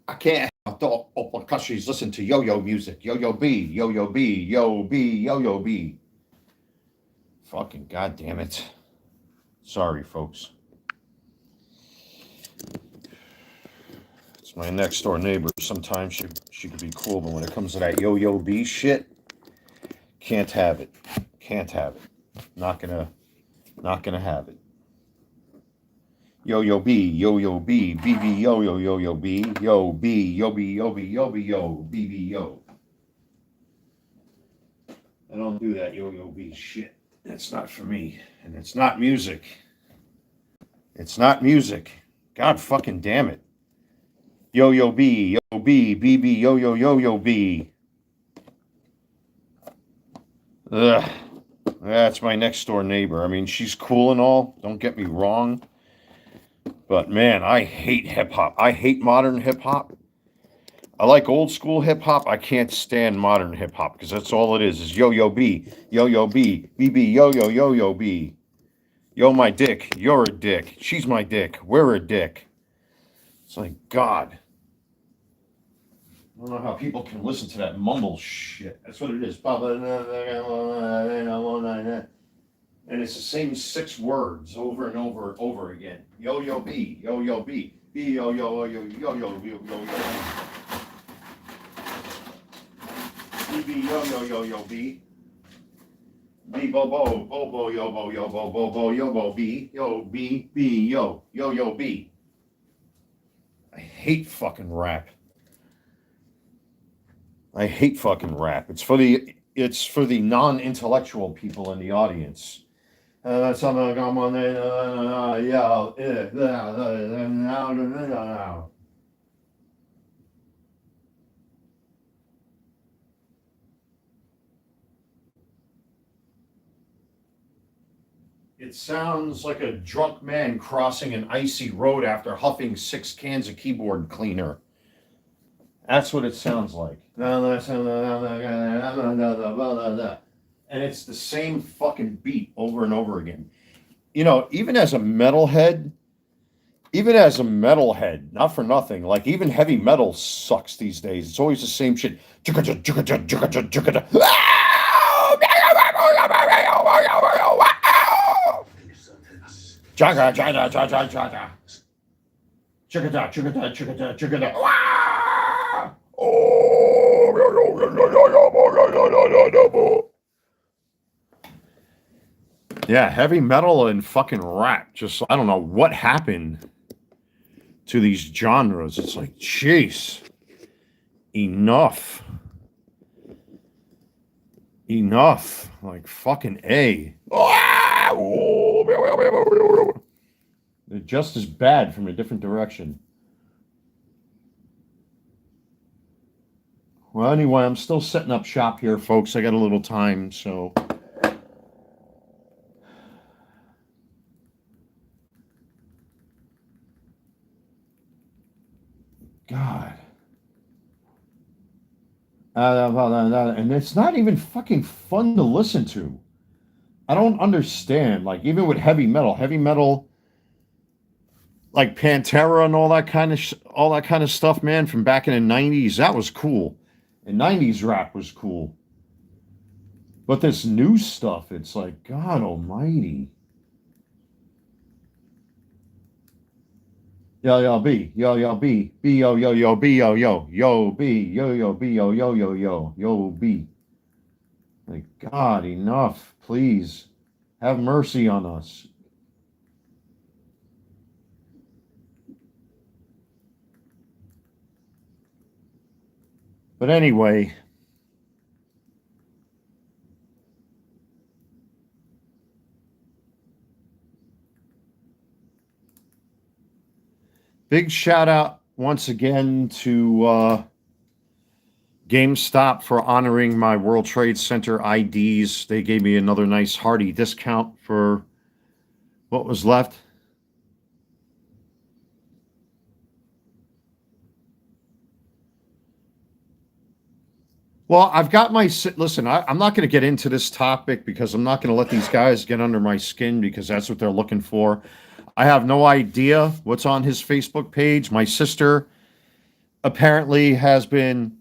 I can't have all countries listen to yo-yo music. Yo-yo B, yo-yo B, yo B, yo-yo B. Fucking goddamn it. Sorry, folks. It's my next door neighbor. Sometimes she could be cool, but when it comes to that yo-yo B shit, can't have it. Can't have it. Not gonna have it. Yo-yo B, yo-yo B, BB yo-yo yo-yo B, yo B, yo B, yo B, yo B, yo, BB yo. I don't do that yo-yo B shit. It's not for me. And it's not music. It's not music. God fucking damn it. Yo-yo B, yo B, BB yo-yo yo-yo B. Ugh. That's my next door neighbor. I mean, she's cool and all. Don't get me wrong. But man, I hate hip hop. I hate modern hip hop. I like old school hip hop. I can't stand modern hip hop because that's all it is yo-yo B, yo-yo B, BB yo-yo yo-yo B. Yo, my dick. You're a dick. She's my dick. We're a dick. It's like, God. I don't know how people can listen to that mumble shit. That's what it is. And it's the same 6 words over and over and over again. Yo-yo B, yo-yo B, B yo-yo yo-yo yo-yo yo-yo. B yo-yo yo-yo B. B bo bo bo bo yo bo yo bo bo bo yo bo B yo B B yo yo yo B. I hate fucking rap. I hate fucking rap. It's for the non-intellectual people in the audience. That's something I'm on It sounds like a drunk man crossing an icy road after huffing 6 cans of keyboard cleaner. That's what it sounds like. And it's the same fucking beat over and over again. You know, even as a metalhead, not for nothing, like even heavy metal sucks these days. It's always the same shit. Yeah, heavy metal and fucking rap. Just, I don't know what happened to these genres. It's like, jeez, enough. Like fucking A. They're just as bad from a different direction. Well, anyway, I'm still setting up shop here, folks. I got a little time, so. God. And it's not even fucking fun to listen to. I don't understand. Like, even with heavy metal, like Pantera and all that kind of stuff, man, from back in the 90s, that was cool. And 90s rap was cool. But this new stuff, it's like, God almighty. Yo B, yo B, B yo yo yo B yo yo yo B yo yo B yo yo yo yo yo B. Like, God, enough, please, have mercy on us. But anyway, big shout out once again to GameStop for honoring my World Trade Center IDs. They gave me another nice hearty discount for what was left. Well, I've got my, listen, I'm not going to get into this topic because I'm not going to let these guys get under my skin because that's what they're looking for. I have no idea what's on his Facebook page. My sister apparently has been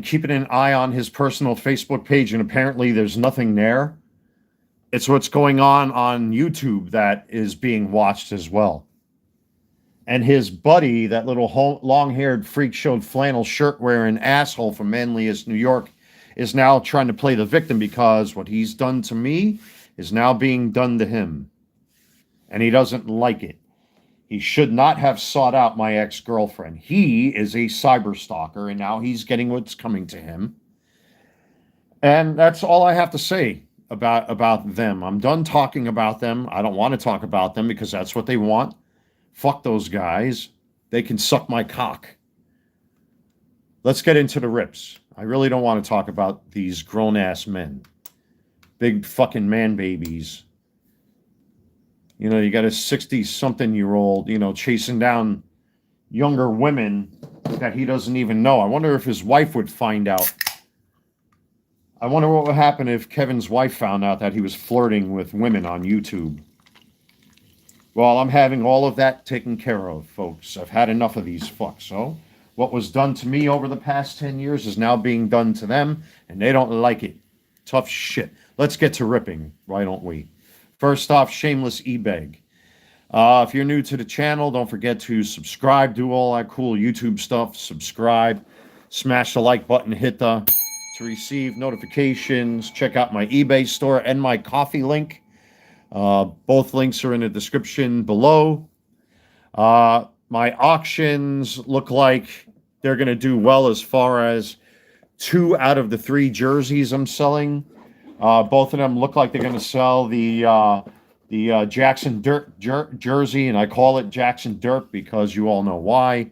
keeping an eye on his personal Facebook page, and apparently there's nothing there. It's what's going on YouTube that is being watched as well. And his buddy, that little long-haired freak-showed flannel shirt-wearing asshole from Manlius, New York, is now trying to play the victim because what he's done to me is now being done to him. And he doesn't like it. He should not have sought out my ex-girlfriend. He is a cyber stalker, and now he's getting what's coming to him. And that's all I have to say about them. I'm done talking about them. I don't want to talk about them because that's what they want. Fuck those guys. They can suck my cock. Let's get into the rips. I really don't want to talk about these grown-ass men. Big fucking man babies. You know, you got a 60-something-year-old, you know, chasing down younger women that he doesn't even know. I wonder if his wife would find out. I wonder what would happen if Kevin's wife found out that he was flirting with women on YouTube. Well, I'm having all of that taken care of, folks. I've had enough of these fucks. So what was done to me over the past 10 years is now being done to them, and they don't like it. Tough shit. Let's get to ripping, why don't we? First off, shameless e-beg. If you're new to the channel, don't forget to subscribe, do all that cool YouTube stuff. Subscribe, smash the like button, hit the to receive notifications. Check out my eBay store and my coffee link. Both links are in the description below. My auctions look like they're going to do well as far as 2 out of the 3 jerseys I'm selling. Both of them look like they're going to sell the Jackson Dirt jersey, and I call it Jackson Dirt because you all know why.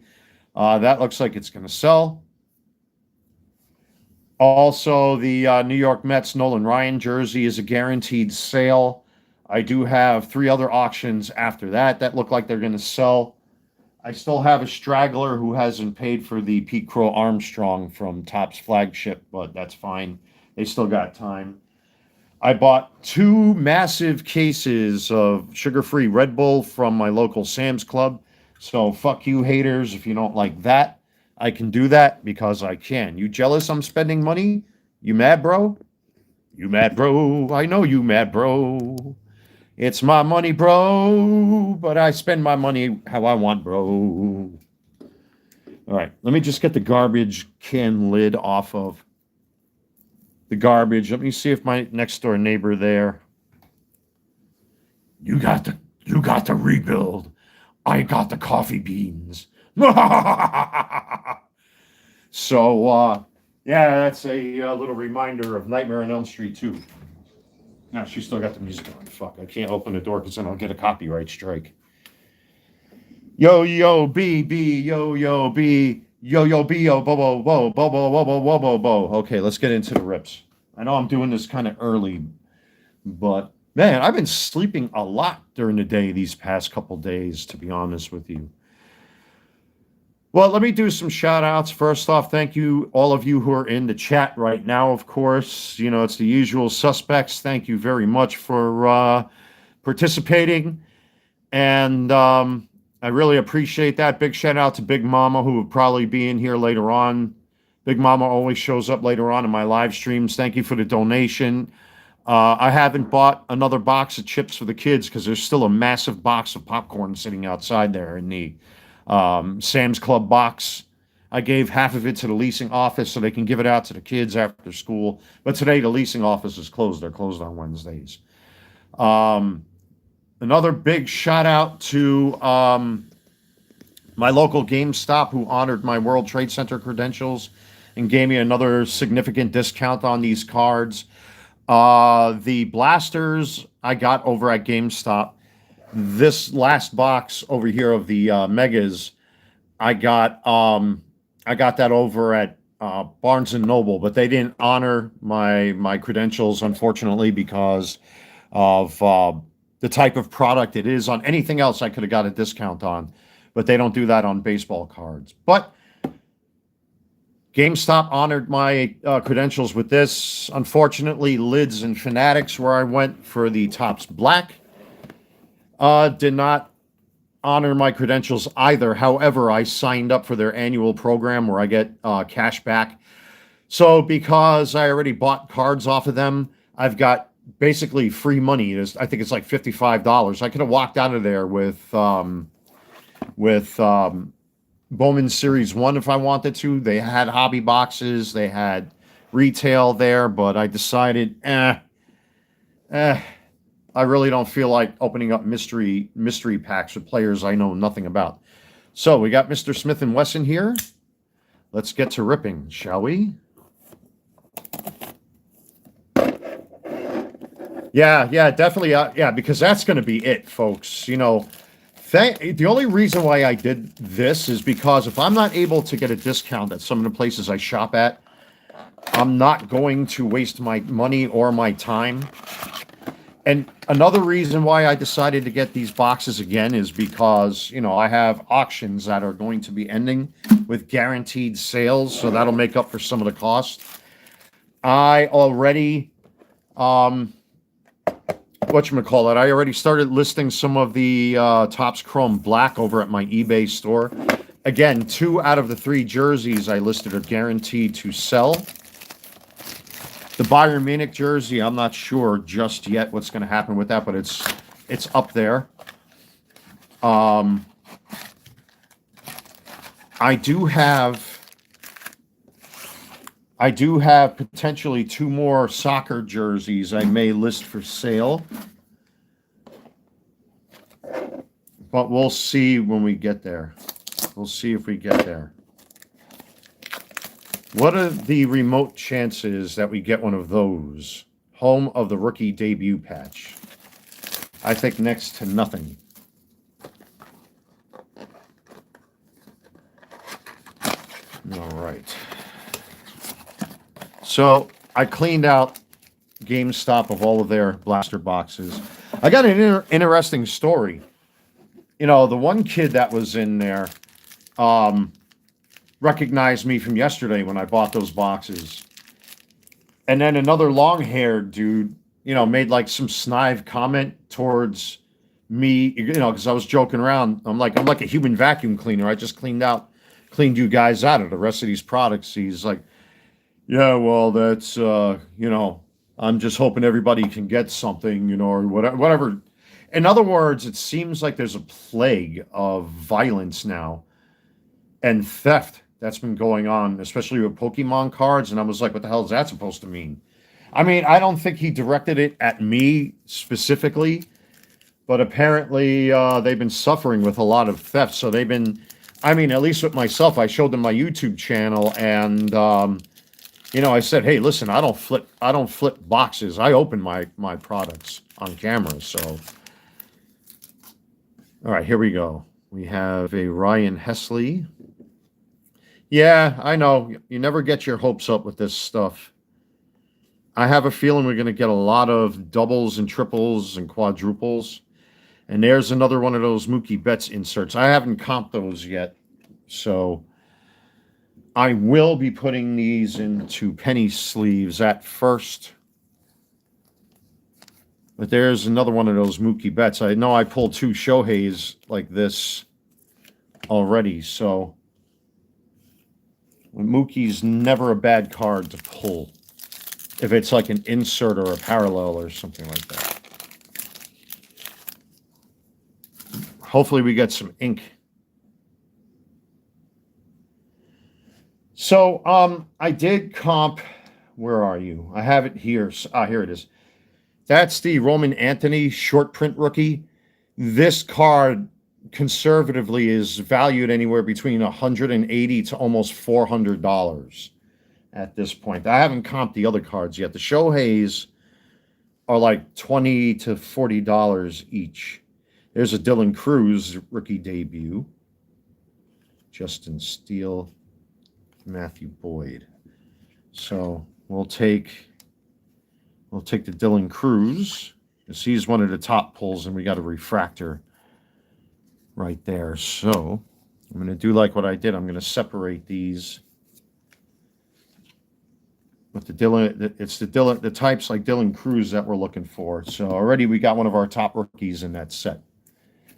That looks like it's going to sell. Also, the New York Mets Nolan Ryan jersey is a guaranteed sale. I do have 3 other auctions after that look like they're going to sell. I still have a straggler who hasn't paid for the Pete Crow Armstrong from Topps flagship, but that's fine. They still got time. I bought 2 massive cases of sugar-free Red Bull from my local Sam's Club. So fuck you haters if you don't like that. I can do that because I can. You jealous I'm spending money? You mad, bro? You mad, bro? I know you mad, bro. It's my money, bro, but I spend my money how I want, bro. All right, let me just get the garbage can lid off of the garbage. Let me see if my next door neighbor there. You got the rebuild. I got the coffee beans. So, yeah, that's a little reminder of Nightmare on Elm Street 2. Now, she still got the music on. Fuck, I can't open the door because then I'll get a copyright strike. Yo, yo, B, B, yo, yo, B, yo, yo, B, yo, bo, bo, bo, bo, bo, bo, bo, bo, bo, bo. Okay, let's get into the rips. I know I'm doing this kind of early, but, man, I've been sleeping a lot during the day these past couple days, to be honest with you. Well, let me do some shout outs. First off, thank you, all of you who are in the chat right now, of course. You know, it's the usual suspects. Thank you very much for participating. And I really appreciate that. Big shout out to Big Mama, who will probably be in here later on. Big Mama always shows up later on in my live streams. Thank you for the donation. I haven't bought another box of chips for the kids because there's still a massive box of popcorn sitting outside there in the Sam's Club box. I gave half of it to the leasing office so they can give it out to the kids after school. But today the leasing office is closed. They're closed on Wednesdays. Another big shout out to my local GameStop who honored my World Trade Center credentials and gave me another significant discount on these cards. The blasters I got over at GameStop. This last box over here of the Megas, I got that over at Barnes and Noble, but they didn't honor my credentials, unfortunately, because of the type of product it is. On anything else, I could have got a discount on, but they don't do that on baseball cards. But GameStop honored my credentials with this. Unfortunately, Lids and Fanatics, where I went for the Topps Black, did not honor my credentials either. However, I signed up for their annual program where I get cash back. So because I already bought cards off of them, I've got basically free money. I think it's like $55. I could have walked out of there with Bowman Series 1 if I wanted to. They had hobby boxes, they had retail there, but I decided, I really don't feel like opening up mystery packs with players I know nothing about. So we got Mr. Smith & Wesson here. Let's get to ripping, shall we? Yeah, definitely. Yeah, because that's going to be it, folks. You know, the only reason why I did this is because if I'm not able to get a discount at some of the places I shop at, I'm not going to waste my money or my time. And another reason why I decided to get these boxes again is because, you know, I have auctions that are going to be ending with guaranteed sales, so that'll make up for some of the cost. I already, whatchamacallit, I already started listing some of the Topps Chrome Black over at my eBay store. Again, 2 out of the 3 jerseys I listed are guaranteed to sell. The Bayern Munich jersey, I'm not sure just yet what's going to happen with that, but it's up there. I do have potentially 2 more soccer jerseys I may list for sale. But we'll see when we get there. We'll see if we get there. What are the remote chances that we get one of those? Home of the rookie debut patch. I think next to nothing. All right. So I cleaned out GameStop of all of their blaster boxes. I got an interesting story. You know, the one kid that was in there recognized me from yesterday when I bought those boxes. And then another long-haired dude, you know, made like some snide comment towards me, you know, because I was joking around. I'm like a human vacuum cleaner. I just cleaned you guys out of the rest of these products. He's like, yeah, well, that's, you know, I'm just hoping everybody can get something, you know, or whatever. In other words, it seems like there's a plague of violence now and theft that's been going on, especially with Pokemon cards. And I was like, what the hell is that supposed to mean? I mean, I don't think he directed it at me specifically, but apparently they've been suffering with a lot of theft. So they've been, I mean, at least with myself, I showed them my YouTube channel and, you know, I said, hey, listen, I don't flip boxes. I open my products on camera. So, all right, here we go. We have a Ryan Hesley. Yeah, I know. You never get your hopes up with this stuff. I have a feeling we're going to get a lot of doubles and triples and quadruples. And there's another one of those Mookie Betts inserts. I haven't comped those yet. So I will be putting these into penny sleeves at first. But there's another one of those Mookie Betts. I know I pulled 2 Shoheis like this already, so Mookie's never a bad card to pull if it's like an insert or a parallel or something like that. Hopefully we get some ink. So I did comp. Where are you? I have it here. Here it is. That's the Roman Anthony short print rookie. This card conservatively is valued anywhere between $180 to almost $400 at this point. I haven't comped the other cards yet. The Shoheis are like $20 to $40 each. There's a Dylan Cruz rookie debut. Justin Steele, Matthew Boyd. So we'll take the Dylan Cruz, because he's one of the top pulls, and we got a refractor right there. So I'm going to do like what I did. I'm going to separate these with the Dylan. It's the types like Dylan Cruz that we're looking for. So already we got one of our top rookies in that set.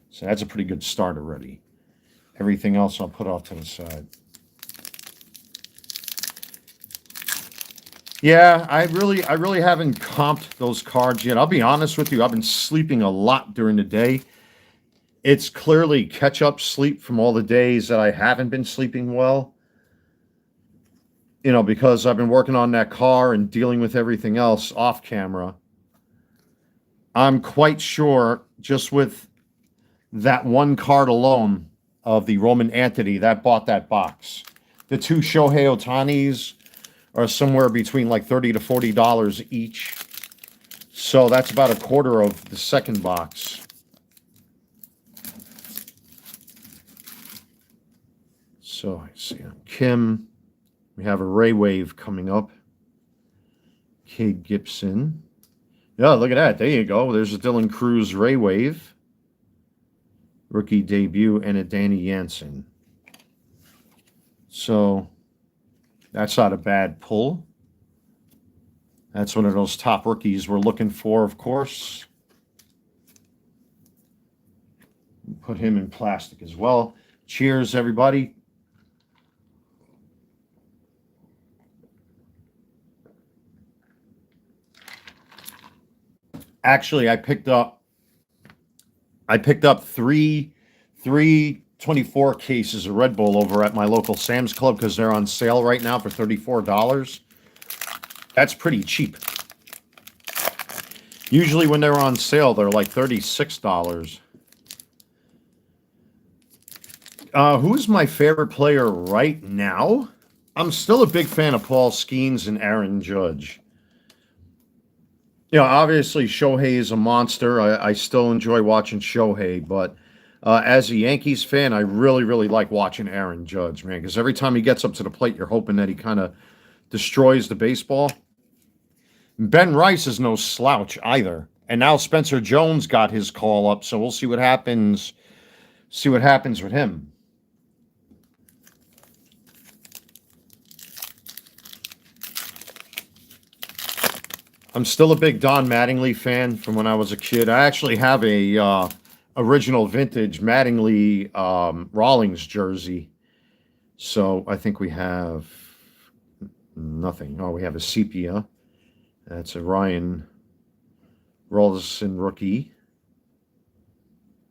So that's a pretty good start already. Everything else I'll put off to the side. Yeah, I really haven't comped those cards yet. I'll be honest with you. I've been sleeping a lot during the day. It's clearly catch-up sleep from all the days that I haven't been sleeping well. You know, because I've been working on that car and dealing with everything else off camera. I'm quite sure, just with that one card alone of the Roman Anthony, that bought that box. The two Shohei Otanis are somewhere between like $30 to $40 each. So that's about a quarter of the second box. So I see Kim. We have a Ray Wave coming up. Cade Gibson. Yeah, look at that. There you go. There's a Dylan Cruz Ray Wave. Rookie debut and a Danny Jansen. So that's not a bad pull. That's one of those top rookies we're looking for, of course. Put him in plastic as well. Cheers, everybody. Actually, I picked up three 24 cases of Red Bull over at my local Sam's Club because they're on sale right now for $34. That's pretty cheap. Usually when they're on sale, they're like $36. Who's my favorite player right now? I'm still a big fan of Paul Skeens and Aaron Judge. You know, obviously Shohei is a monster. I still enjoy watching Shohei, but as a Yankees fan, I really like watching Aaron Judge, man, because every time he gets up to the plate, you're hoping that he kind of destroys the baseball. Ben Rice is no slouch either. And now Spencer Jones got his call up, so we'll see what happens. See what happens with him. I'm still a big Don Mattingly fan from when I was a kid. I actually have a original vintage Mattingly Rawlings jersey. So I think we have nothing. Oh, we have a sepia. That's a Ryan Rolison rookie.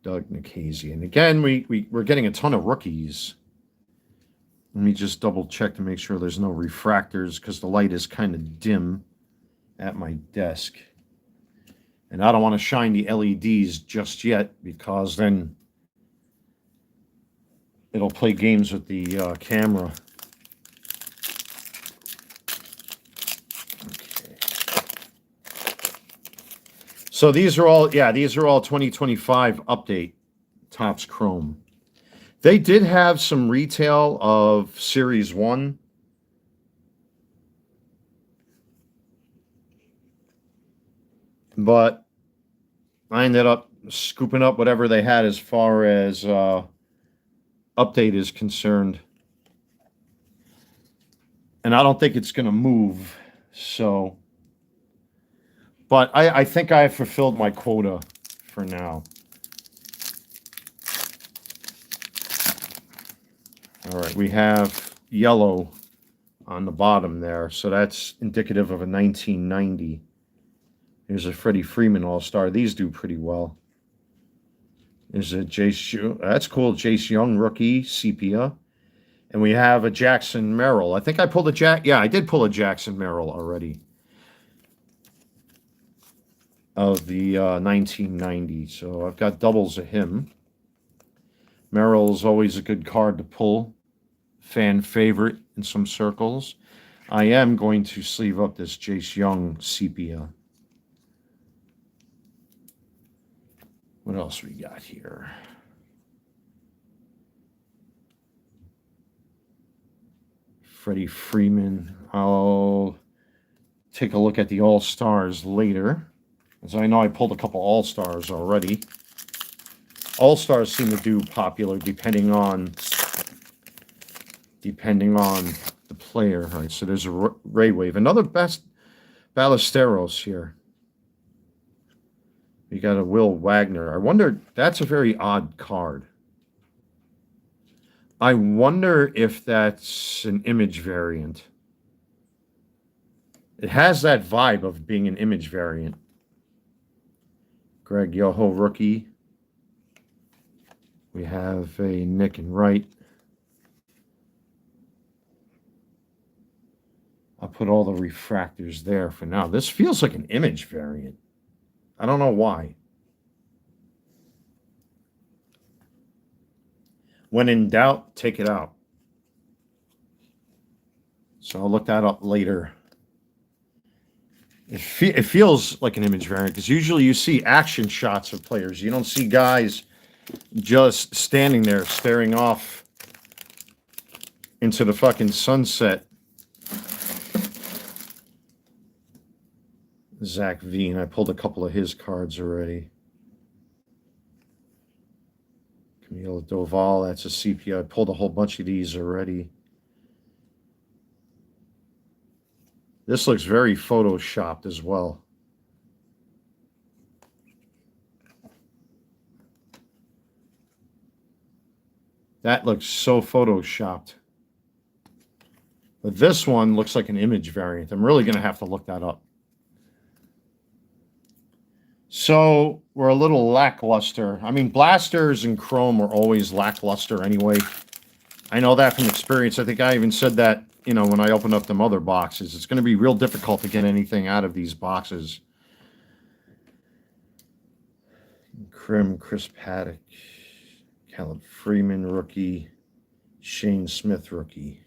Doug Nikhazy. And again, we're getting a ton of rookies. Let me just double check to make sure there's no refractors because the light is kind of dim at my desk. And I don't want to shine the LEDs just yet because then it'll play games with the camera. Okay. So these are all 2025 update Topps Chrome. They did have some retail of Series 1. But I ended up scooping up whatever they had as far as update is concerned. And I don't think it's going to move. So, but I think I have fulfilled my quota for now. All right, we have yellow on the bottom there. So that's indicative of a 1990. Here's a Freddie Freeman All-Star. These do pretty well. There's a Jace. That's cool. Jace Young rookie sepia, and we have a Jackson Merrill. I think I pulled a Yeah, I did pull a Jackson Merrill already. Of the 1990. So I've got doubles of him. Merrill's always a good card to pull. Fan favorite in some circles. I am going to sleeve up this Jace Young sepia. What else we got here? Freddie Freeman. I'll take a look at the All-Stars later, as I know I pulled a couple All-Stars already. All-Stars seem to do popular depending on the player. All right, so there's a Ray Wave. Another best Ballesteros here. We got a Will Wagner. I wonder, that's a very odd card. I wonder if that's an image variant. It has that vibe of being an image variant. Greg Yoho rookie. We have a Nick and Wright. I'll put all the refractors there for now. This feels like an image variant. I don't know why. When in doubt, take it out. So I'll look that up later. It feels like an image variant because usually you see action shots of players. You don't see guys just standing there staring off into the fucking sunset. Zach Veen. I pulled a couple of his cards already. Camilo Doval, that's a CP. I pulled a whole bunch of these already. This looks very photoshopped as well. That looks so photoshopped. But this one looks like an image variant. I'm really going to have to look that up. So we're a little lackluster. I mean, blasters and chrome are always lackluster anyway. I know that from experience. I think I even said that, you know, when I opened up them other boxes. It's going to be real difficult to get anything out of these boxes. Krim, Chris Paddock, Caleb Freeman, rookie, Shane Smith, rookie.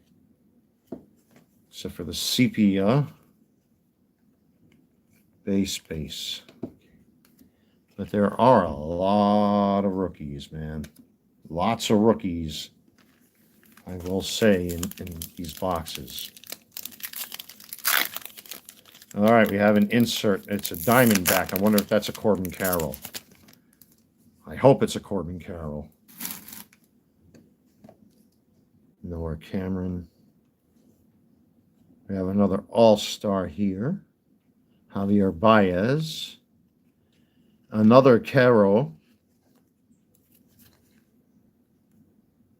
Except for the sepia. Base. But there are a lot of rookies, man. Lots of rookies, I will say, in these boxes. All right, we have an insert. It's a Diamondback. I wonder if that's a Corbin Carroll. I hope it's a Corbin Carroll. Noah Cameron. We have another All-Star here. Javier Baez. Another Carroll.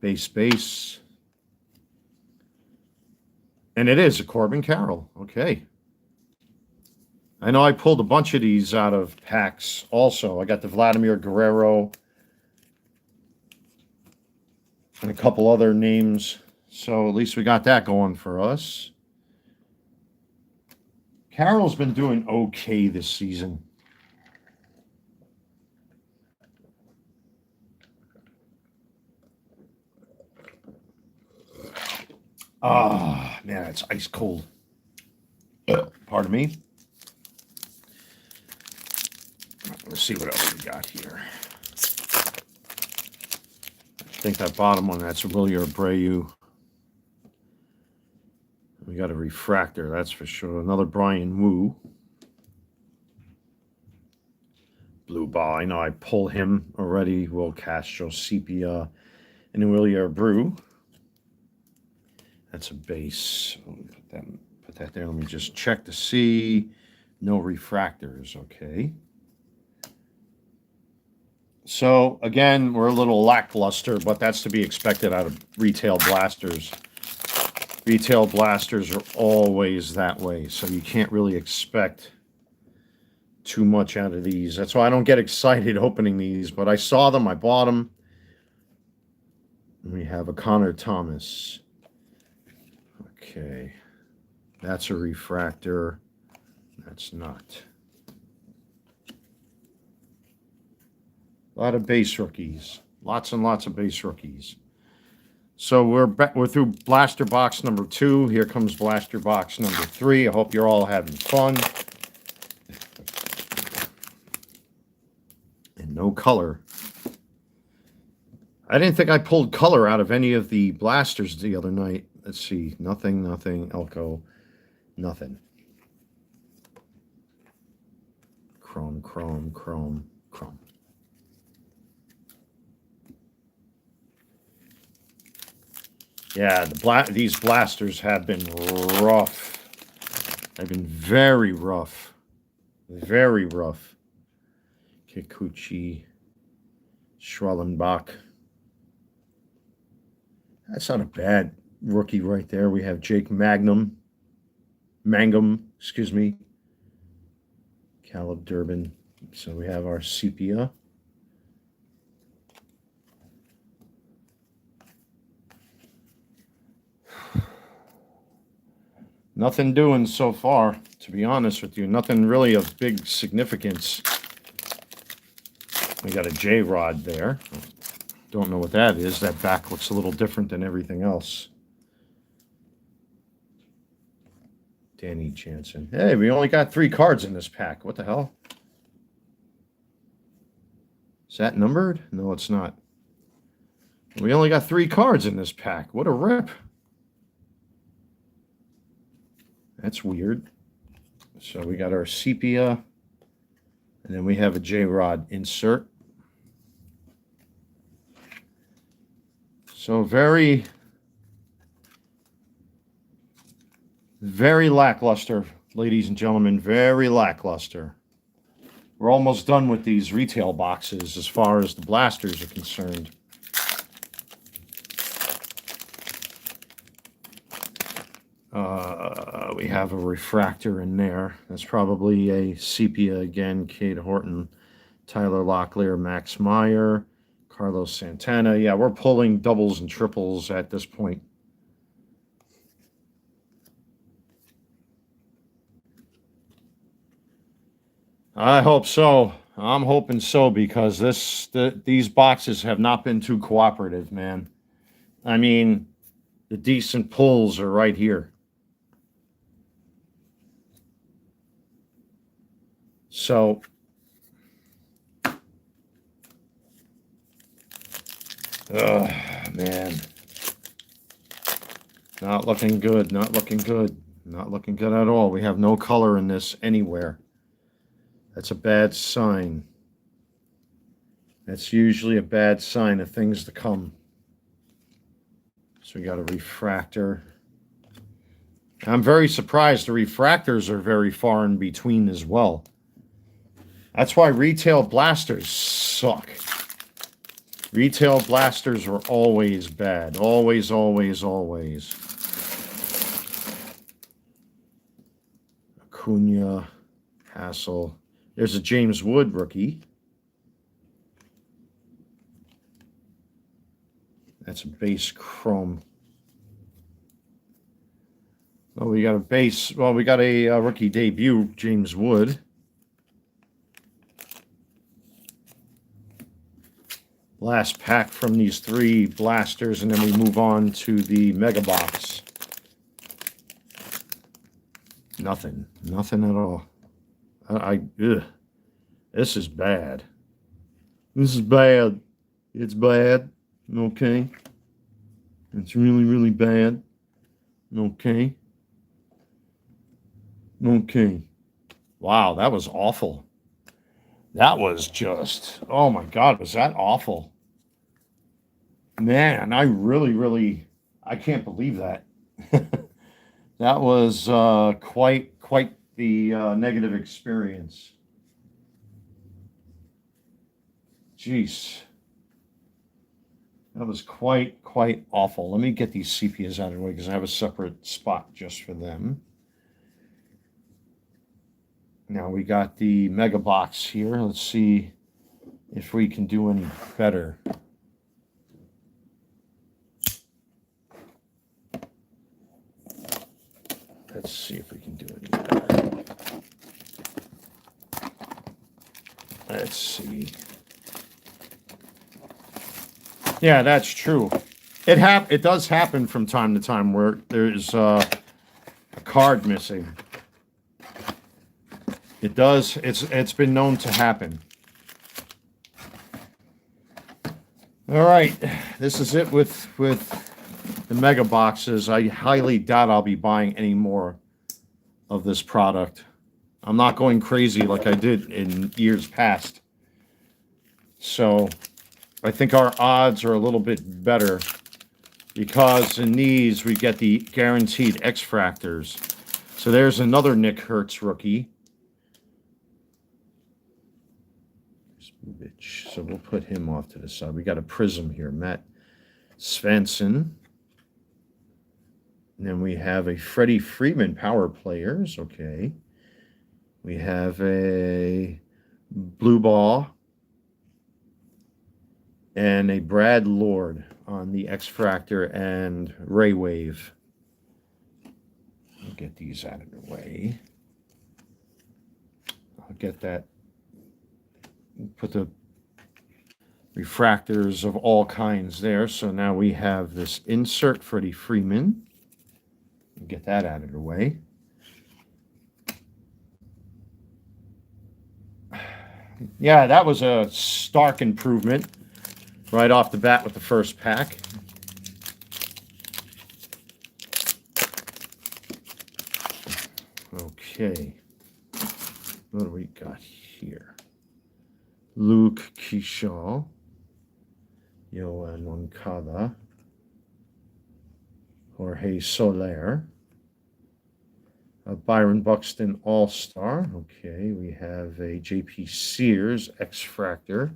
Base. And it is a Corbin Carroll. Okay. I know I pulled a bunch of these out of packs also. I got the Vladimir Guerrero and a couple other names. So at least we got that going for us. Carroll's been doing okay this season. Ah, man, it's ice cold. Pardon me. Let's see what else we got here. I think that bottom one, that's Willier Abreu. We got a refractor, that's for sure. Another Brian Wu. Blue ball, I know I pull him already. Will Castro, Sepia, and Willier Abreu. That's a base. Put that there. Let me just check to see. No refractors, okay. So, again, we're a little lackluster, but that's to be expected out of retail blasters. Retail blasters are always that way, so you can't really expect too much out of these. That's why I don't get excited opening these, but I saw them, I bought them. We have a Connor Thomas. Okay, that's a refractor. That's not. A lot of base rookies. Lots and lots of base rookies. So we're through blaster box number 2. Here comes blaster box number 3. I hope you're all having fun. And no color. I didn't think I pulled color out of any of the blasters the other night. Let's see. Nothing. Elko. Nothing. Chrome. Yeah, these blasters have been rough. They've been very rough. Very rough. Kikuchi, Schwellenbach. That's not a bad rookie right there. We have Jake Mangum, excuse me. Caleb Durbin. So we have our sepia. Nothing doing so far, to be honest with you. Nothing really of big significance. We got a J-Rod there. Don't know what that is. That back looks a little different than everything else. Danny Jansen. Hey, we only got 3 cards in this pack. What the hell? Is that numbered? No, it's not. We only got 3 cards in this pack. What a rip. That's weird. So we got our sepia, and then we have a J-Rod insert. So very, very lackluster, ladies and gentlemen. Very lackluster. We're almost done with these retail boxes as far as the blasters are concerned. We have a refractor in there. That's probably a sepia again. Cade Horton, Tyler Locklear, Max Meyer, Carlos Santana. Yeah, we're pulling doubles and triples at this point. I hope so. I'm hoping so, because these boxes have not been too cooperative, man. I mean, the decent pulls are right here. So, man. Not looking good, not looking good. Not looking good at all. We have no color in this anywhere. That's a bad sign. That's usually a bad sign of things to come. So we got a refractor. I'm very surprised the refractors are very far in between as well. That's why retail blasters suck. Retail blasters are always bad. Always, always, always. Acuna, Hassel. There's a James Wood rookie. That's a base chrome. Well, we got a base. Well, we got a rookie debut, James Wood. Last pack from these 3 blasters, and then we move on to the mega box. Nothing. Nothing at all. Ugh. This is bad. This is bad. It's bad. Okay. It's really, really bad. Okay. Okay. Wow, that was awful. That was just, oh my God, was that awful. Man, I really, I can't believe that. That was quite the negative experience. Jeez. That was quite awful. Let me get these sepias out of the way because I have a separate spot just for them. Now we got the mega box here. Let's see if we can do any better. Let's see if we can do any better. Let's see. Yeah, that's true. It does happen from time to time where there's a card missing. It does. It's been known to happen. All right, this is it with the mega boxes. I highly doubt I'll be buying any more of this product. I'm not going crazy like I did in years past. So I think our odds are a little bit better because in these we get the guaranteed X-Fractors. So there's another Nick Hertz rookie. So we'll put him off to the side. We got a prism here. Matt Svensson. And then we have a Freddie Freeman Power Players. Okay. We have a Blue Ball and a Brad Lord on the X-Fractor and Ray Wave. I'll get these out of the way. I'll get that. Put the refractors of all kinds there. So now we have this insert Freddie Freeman. Get that out of the way. Yeah, that was a stark improvement right off the bat with the first pack. Okay. What do we got here? Luke Kershaw, Yoan Moncada, Jorge Soler, Byron Buxton All-Star. Okay, we have a J.P. Sears X-Fractor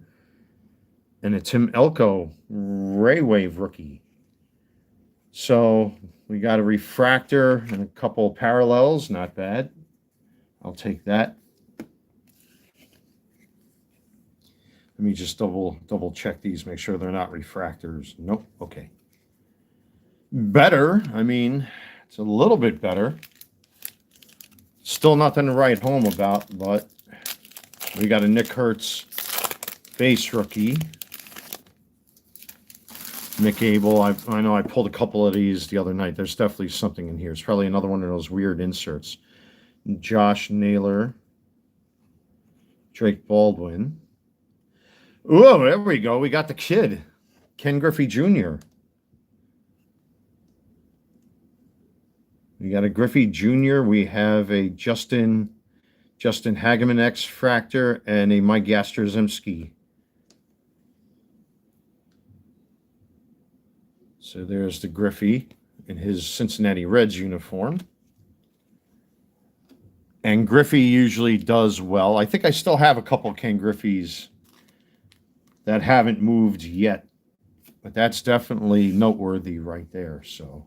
and a Tim Elko Ray Wave rookie. So we got a refractor and a couple of parallels. Not bad. I'll take that. Let me just double check these, make sure they're not refractors. Nope. Okay. Better. I mean, it's a little bit better. Still nothing to write home about, but we got a Nick Hertz base rookie. Nick Abel. I know I pulled a couple of these the other night. There's definitely something in here. It's probably another one of those weird inserts. Josh Naylor. Drake Baldwin. Oh, there we go. We got the kid. Ken Griffey Jr. We got a Griffey Jr. We have a Justin Hageman X-Fractor and a Mike Yastrzemski. So there's the Griffey in his Cincinnati Reds uniform. And Griffey usually does well. I think I still have a couple of Ken Griffeys that haven't moved yet. But that's definitely noteworthy right there. So,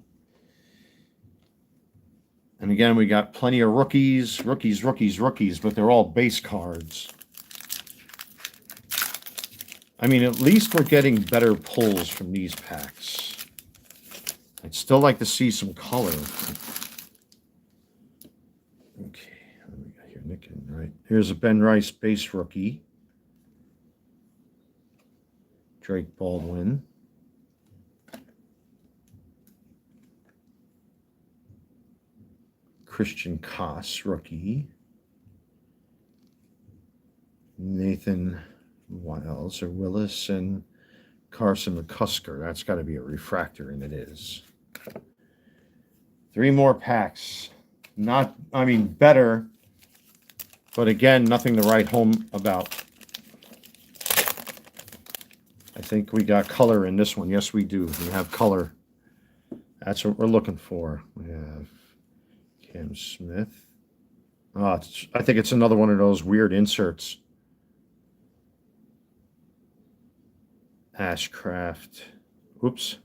and again, we got plenty of rookies, but they're all base cards. I mean, at least we're getting better pulls from these packs. I'd still like to see some color. Okay, what do we got here? Nick, right? Here's a Ben Rice base rookie. Drake Baldwin. Christian Koss, rookie. Nathan Wiles or Willis and Carson McCusker. That's got to be a refractor, and it is. 3 more packs. Not, I mean, better, but again, nothing to write home about. I think we got color in this one. Yes, we do. We have color. That's what we're looking for. We have Cam Smith. I think it's another one of those weird inserts. Ashcraft. Oops.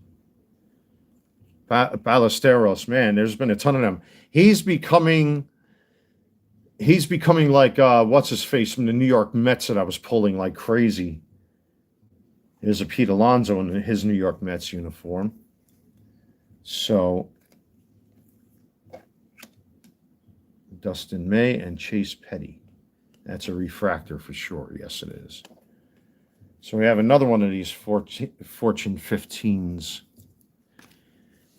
Ballesteros. Man, there's been a ton of them. He's becoming like, what's his face from the New York Mets that I was pulling like crazy. There's a Pete Alonso in his New York Mets uniform. So, Dustin May and Chase Petty. That's a refractor for sure. Yes, it is. So we have another one of these Fortune 15s.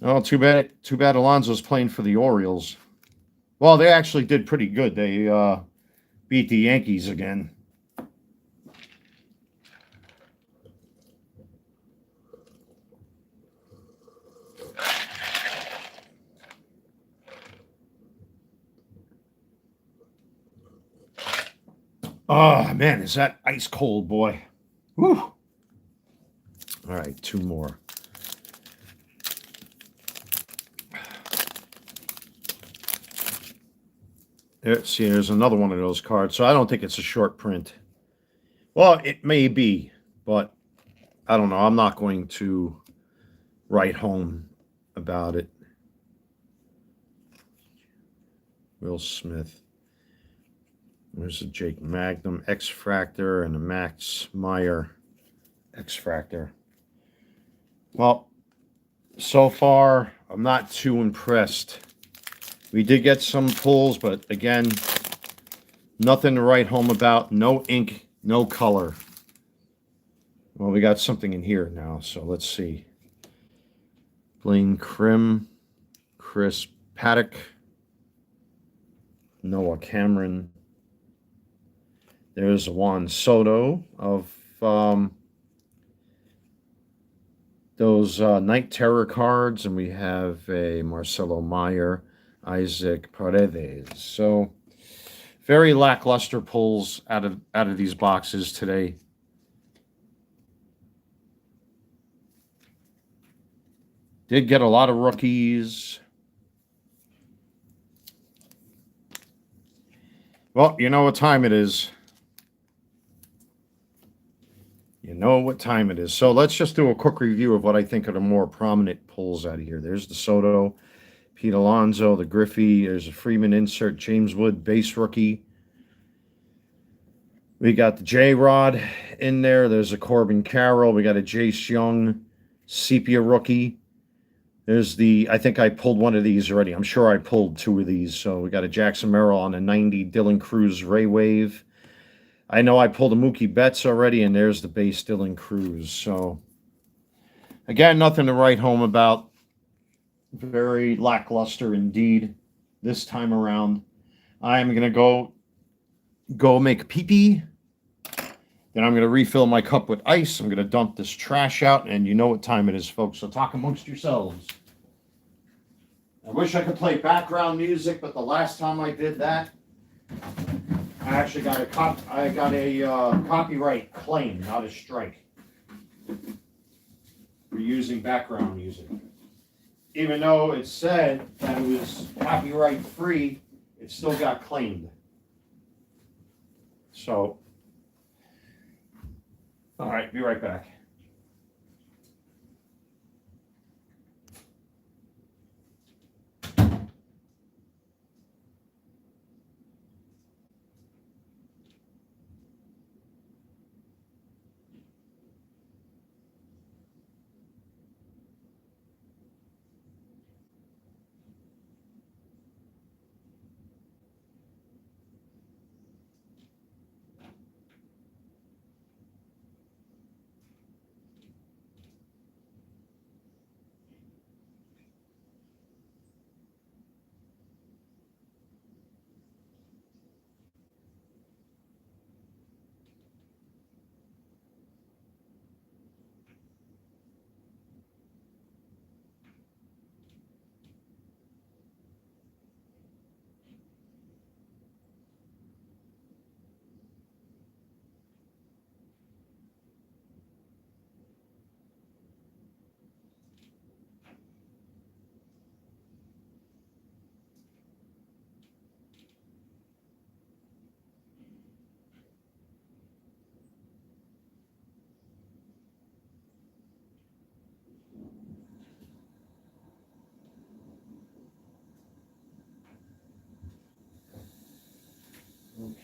Oh, too bad Alonso's playing for the Orioles. Well, they actually did pretty good. They beat the Yankees again. Oh, man, is that ice cold, boy. Whew. All right, 2 more. There's another one of those cards. So I don't think it's a short print. Well, it may be, but I don't know. I'm not going to write home about it. Will Smith. There's a Jake Magnum X-Fractor and a Max Meyer X-Fractor. Well, so far, I'm not too impressed. We did get some pulls, but again, nothing to write home about. No ink, no color. Well, we got something in here now, so let's see. Blaine Krim, Chris Paddock, Noah Cameron. There's Juan Soto of those Night Terror cards, and we have a Marcelo Meyer, Isaac Paredes. So very lackluster pulls out of these boxes today. Did get a lot of rookies. Well, you know what time it is. You know what time it is. So let's just do a quick review of what I think are the more prominent pulls out of here. There's the Soto, Pete Alonso, the Griffey. There's a Freeman insert, James Wood, base rookie. We got the J-Rod in there. There's a Corbin Carroll. We got a Jace Young, sepia rookie. There's I think I pulled one of these already. I'm sure I pulled two of these. So we got a Jackson Merrill on a 90 Dylan Cruz Ray Wave. I know I pulled a Mookie Betts already, and there's the base Dylan Cruz. So, again, nothing to write home about. Very lackluster indeed this time around. I'm going to go make a pee-pee. Then I'm going to refill my cup with ice. I'm going to dump this trash out, and you know what time it is, folks. So talk amongst yourselves. I wish I could play background music, but the last time I did that, I actually got a copyright claim, not a strike, for using background music. Even though it said that it was copyright free, it still got claimed. So, all right, be right back.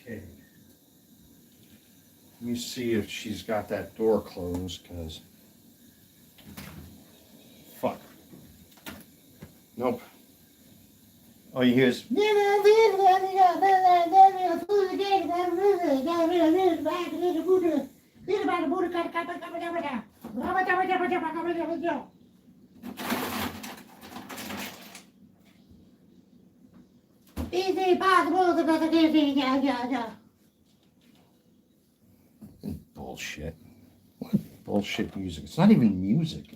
Okay. Let me see if she's got that door closed, because fuck. Nope. All you hear is bullshit. What bullshit music? It's not even music.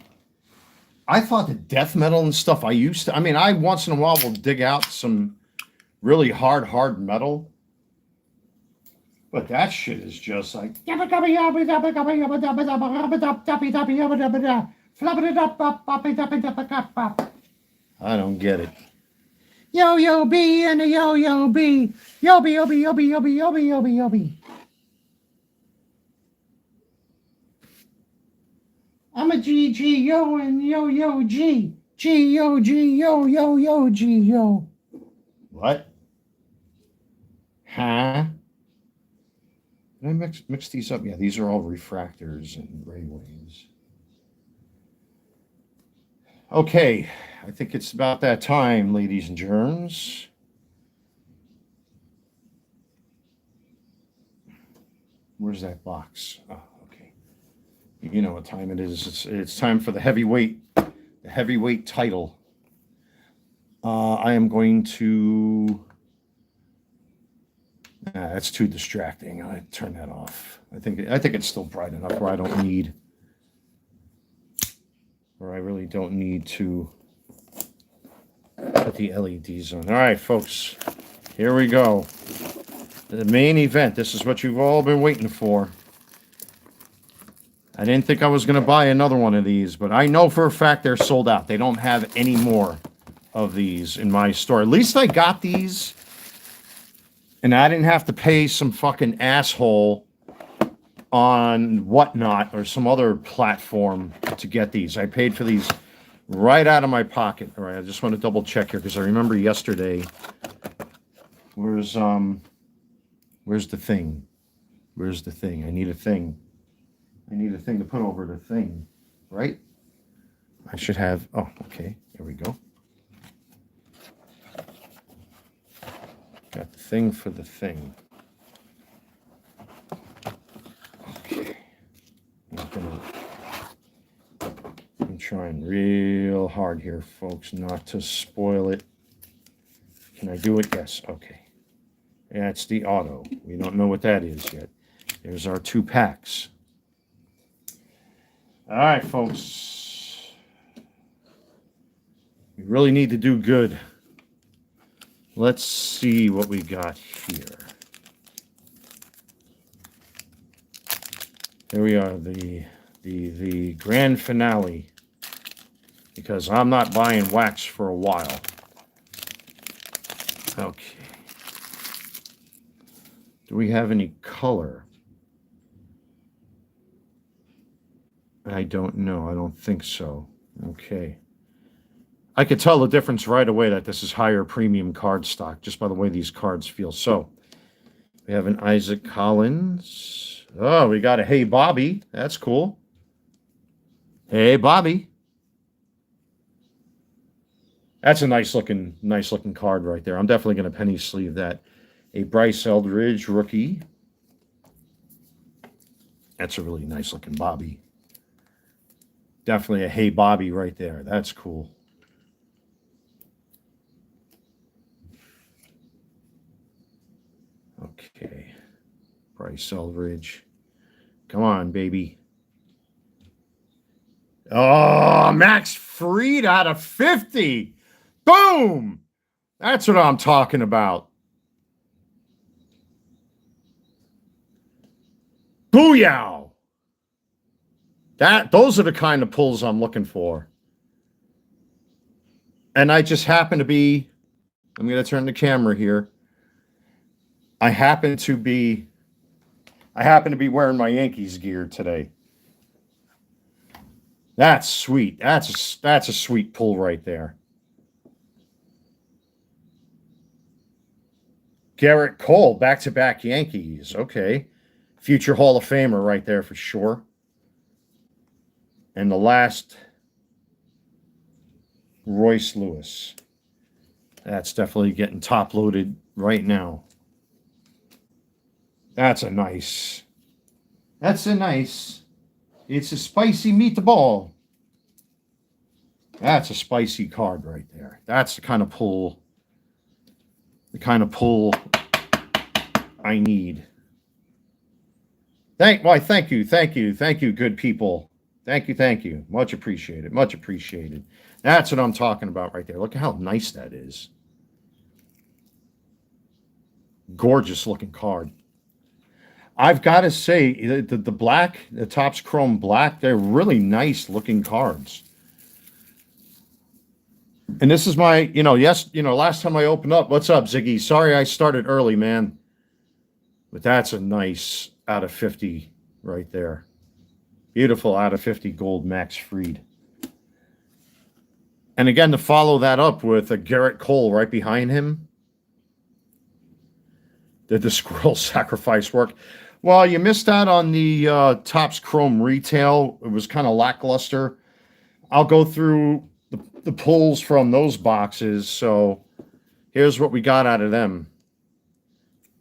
I thought the death metal and stuff I once in a while will dig out some really hard metal. But that shit is just like I don't get it. Yo B and a yo B. Yo B. I'm a G, and yo, G. G, yo, G, yo. What? Huh? Did I mix these up? Yeah, these are all refractors and ray waves. Okay, I think it's about that time, ladies and germs. Where's that box? Oh, okay. You know what time it is. It's time for the heavyweight title. I am going to. That's too distracting. I turn that off. I think it's still bright enough where I really don't need to put the LEDs on. All right, folks, here we go. The main event. This is what you've all been waiting for. I didn't think I was going to buy another one of these, but I know for a fact they're sold out. They don't have any more of these in my store. At least I got these, and I didn't have to pay some fucking asshole on Whatnot or some other platform to get these. I paid for these right out of my pocket. All right, I just want to double check here because I remember yesterday. Where's the thing? Where's the thing? I need a thing. I need a thing to put over the thing, right? I should have. Oh, okay. There we go. Got the thing for the thing. Okay. I'm trying real hard here, folks, not to spoil it. Can I do it? Yes. Okay. That's the auto. We don't know what that is yet. There's our 2 packs. All right, folks. We really need to do good. Let's see what we got here. Here we are, the grand finale. Because I'm not buying wax for a while. Okay. Do we have any color? I don't know. I don't think so. Okay. I could tell the difference right away that this is higher premium card stock just by the way these cards feel. So, we have an Isaac Collins. Oh, we got a Hey Bobby. That's cool. Hey Bobby. That's a nice looking card right there. I'm definitely going to penny sleeve that. A Bryce Eldridge rookie. That's a really nice looking Bobby. Definitely a Hey Bobby right there. That's cool. Okay. Bryce Eldridge. Come on, baby. Oh, Max Fried out of 50. Boom! That's what I'm talking about. Booyah! Those are the kind of pulls I'm looking for. And I just happen to be, I'm going to turn the camera here. I happen to be wearing my Yankees gear today. That's sweet. That's a sweet pull right there. Garrett Cole, back-to-back Yankees. Okay. Future Hall of Famer right there for sure. And the last, Royce Lewis. That's definitely getting top-loaded right now. That's a nice. It's a spicy meatball. That's a spicy card right there. That's the kind of pull I need. Thank you, good people. Thank you. Much appreciated. That's what I'm talking about right there. Look at how nice that is. Gorgeous looking card. I've got to say, the black, the Topps Chrome Black, they're really nice looking cards. And this is my, last time I opened up. What's up, Ziggy? Sorry I started early, man. But that's a nice out of 50 right there. Beautiful out of 50 gold Max Fried. And again, to follow that up with a Garrett Cole right behind him. Did the Squirrel sacrifice work? Well, you missed out on the Topps Chrome retail. It was kind of lackluster. I'll go through the pulls from those boxes. So here's what we got out of them.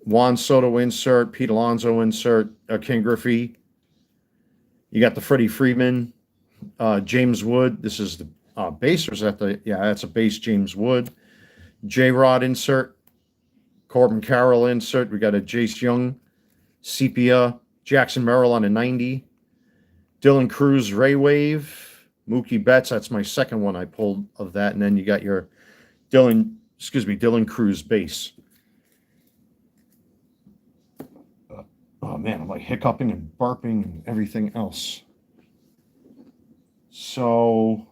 Juan Soto insert, Pete Alonso insert, King Griffey. You got the Freddie Freeman, James Wood. This is the base, or is that the, yeah, that's a base James Wood. J-Rod insert, Corbin Carroll insert. We got a Jace Young, Sepia, Jackson Merrill on a 90. Dylan Cruz, Ray Wave, Mookie Betts. That's my second one I pulled of that. And then you got your Dylan Cruz base. Oh man, I'm like hiccuping and burping and everything else. So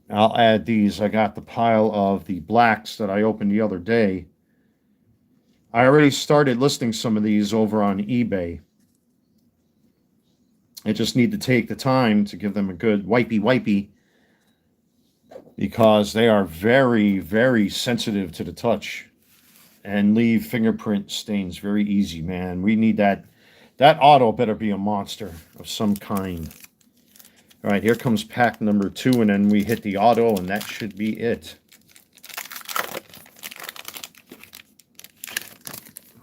I'll add these. I got the pile of the blacks that I opened the other day. I already started listing some of these over on eBay. I just need to take the time to give them a good wipey because they are very, very sensitive to the touch and leave fingerprint stains very easy, man. We need that. That auto better be a monster of some kind. All right, here comes pack number 2, and then we hit the auto, and that should be it.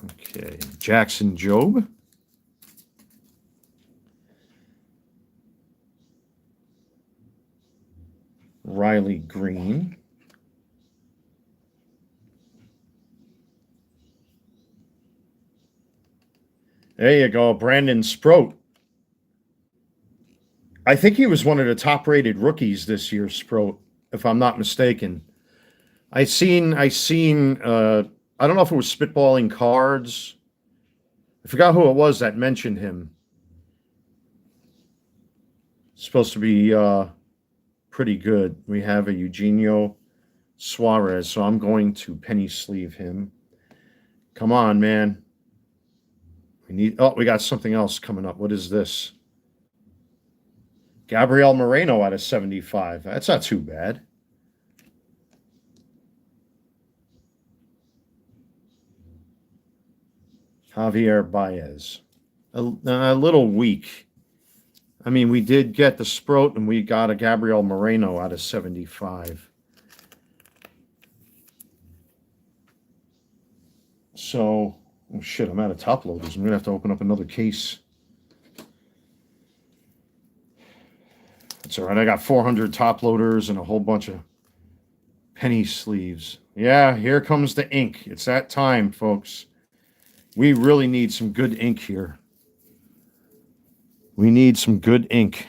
Okay, Jackson Jobe. Riley Green. There you go, Brandon Sproat. I think he was one of the top-rated rookies this year, Sproat, if I'm not mistaken. I seen. I don't know if it was Spitballing Cards. I forgot who it was that mentioned him. Supposed to be pretty good. We have a Eugenio Suarez, so I'm going to penny sleeve him. Come on, man. We got something else coming up. What is this? Gabriel Moreno out of 75. That's not too bad. Javier Baez. A little weak. I mean, we did get the Sproat, and we got a Gabriel Moreno out of 75. So, oh shit, I'm out of top loaders. I'm going to have to open up another case. That's all right. I got 400 top loaders and a whole bunch of penny sleeves. Yeah, here comes the ink. It's that time, folks. We really need some good ink here. We need some good ink.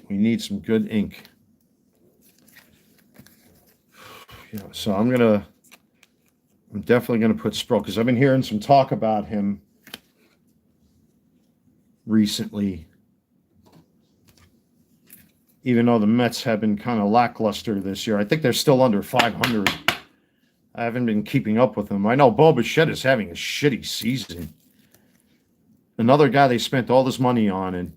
We need some good ink. Yeah, so I'm definitely gonna put Sproat because I've been hearing some talk about him recently. Even though the Mets have been kind of lackluster this year. I think they're still under 500. I haven't been keeping up with them. I know Bo Bichette is having a shitty season. Another guy they spent all this money on, and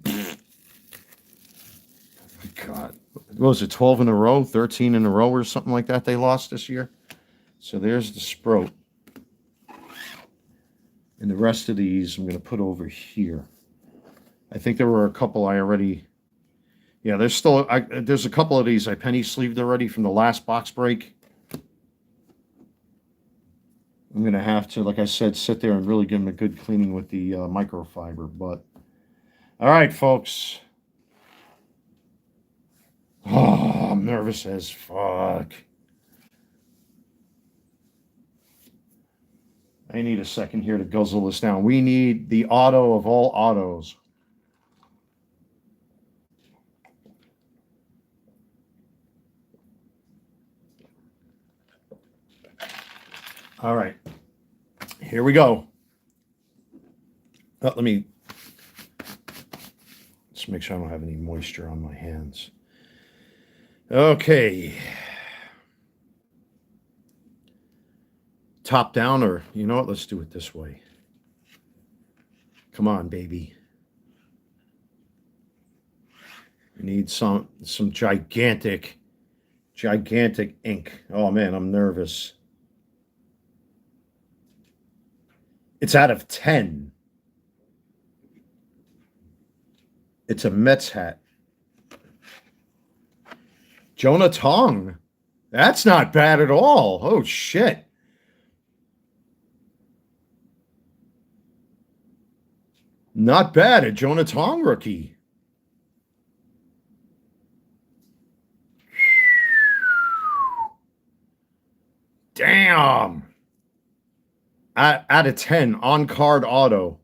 God, what was it, 12 in a row, 13 in a row or something like that they lost this year? So there's the Sproat. And the rest of these I'm going to put over here. I think there were a couple I already... Yeah, there's a couple of these I penny sleeved already from the last box break. I'm going to have to, like I said, sit there and really give them a good cleaning with the microfiber. But, all right, folks. Oh, I'm nervous as fuck. I need a second here to guzzle this down. We need the auto of all autos. All right, here we go. Let me just make sure I don't have any moisture on my hands. Okay. top down, or you know what? Let's do it this way. Come on, baby. We need some gigantic ink. Oh man, I'm nervous. It's out of 10. It's a Mets hat. Jonah Tong. That's not bad at all. Oh, shit. Not bad. A Jonah Tong rookie. Damn. Out of 10, on-card auto.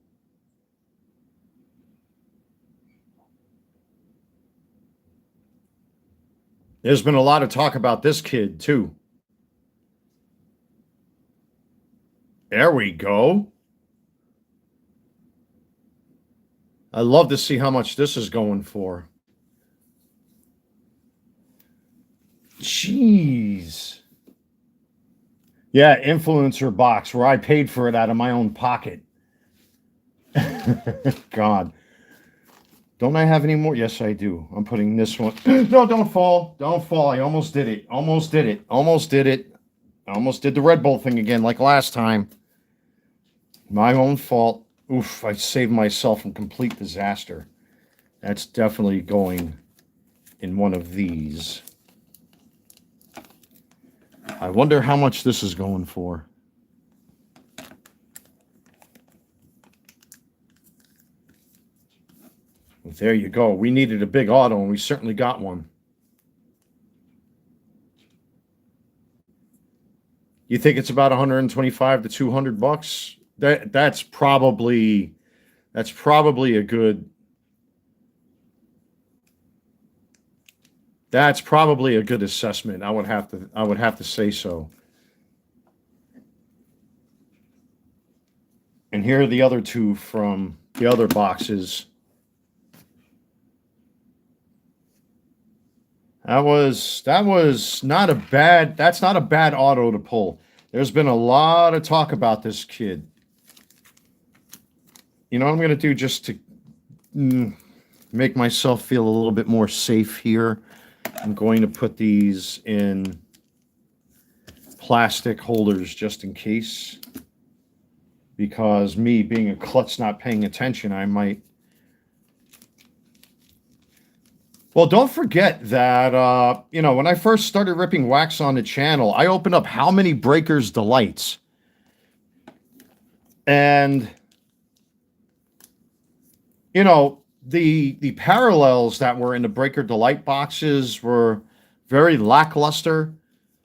There's been a lot of talk about this kid, too. There we go. I love to see how much this is going for. Jeez. Yeah, influencer box where I paid for it out of my own pocket. God. Don't I have any more? Yes, I do. I'm putting this one. No, don't fall. Don't fall. I almost did it. Almost did it. Almost did it. I almost did the Red Bull thing again like last time. My own fault. Oof, I saved myself from complete disaster. That's definitely going in one of these. I wonder how much this is going for. There you go. We needed a big auto, and we certainly got one. You think it's about 125 to 200 bucks? That's probably a good. That's probably a good assessment. I would have to say so. And here are the other two from the other boxes. That's not a bad auto to pull. There's been a lot of talk about this kid. You know what I'm going to do just to make myself feel a little bit more safe here? I'm going to put these in plastic holders just in case. Because me being a klutz not paying attention, I might. Well, don't forget that, when I first started ripping wax on the channel, I opened up How Many Breakers Delights. And, the parallels that were in the Breaker Delight boxes were very lackluster,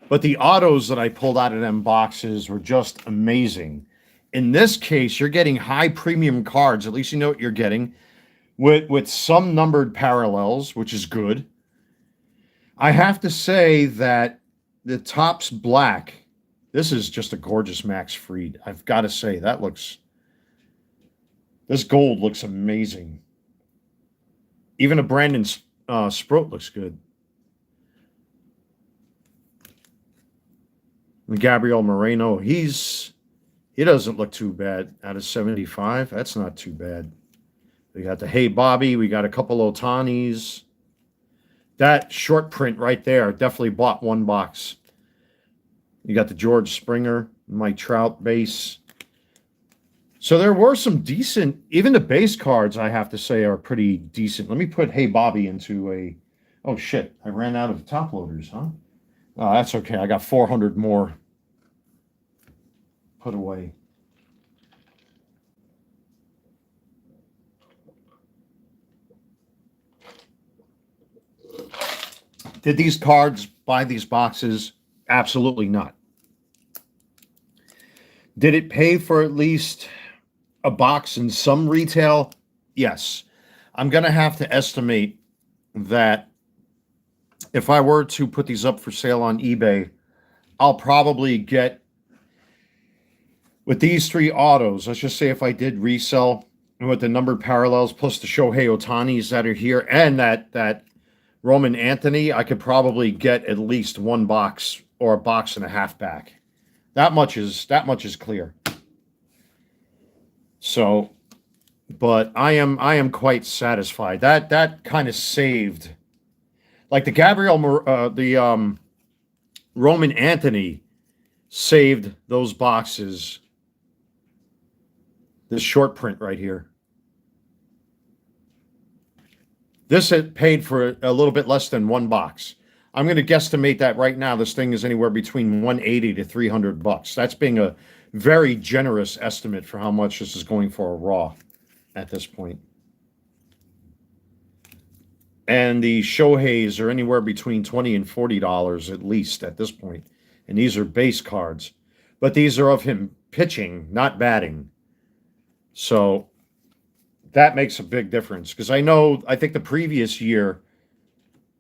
but the autos that I pulled out of them boxes were just amazing. In this case, you're getting high premium cards. At least you know what you're getting. With some numbered parallels, which is good. I have to say that the Topps Black, this is just a gorgeous Max Fried. I've got to say, this gold looks amazing. Even a Brandon Sproat looks good. And Gabriel Moreno, he doesn't look too bad out of 75. That's not too bad. We got the Hey Bobby. We got a couple Otanis. That short print right there, definitely bought one box. You got the George Springer, Mike Trout base. So there were some decent, even the base cards, I have to say, are pretty decent. Let me put Hey Bobby into a, oh shit, I ran out of top loaders, huh? Oh, that's okay. I got 400 more put away. Did these cards buy these boxes? Absolutely not. Did it pay for at least a box in some retail? Yes. I'm going to have to estimate that if I were to put these up for sale on eBay, I'll probably get, with these three autos, let's just say if I did resell with the numbered parallels plus the Shohei Otanis that are here and that Roman Anthony, I could probably get at least one box or a box and a half back That much is clear. So, but I am quite satisfied. That kind of saved, like the Roman Anthony saved those boxes. This short print right here. This had paid for a little bit less than one box. I'm going to guesstimate that right now. This thing is anywhere between 180 to 300 bucks. That's being a very generous estimate for how much this is going for a raw at this point. And the Shoheis are anywhere between $20 and $40 at least at this point. And these are base cards. But these are of him pitching, not batting. So that makes a big difference. Because I think the previous year,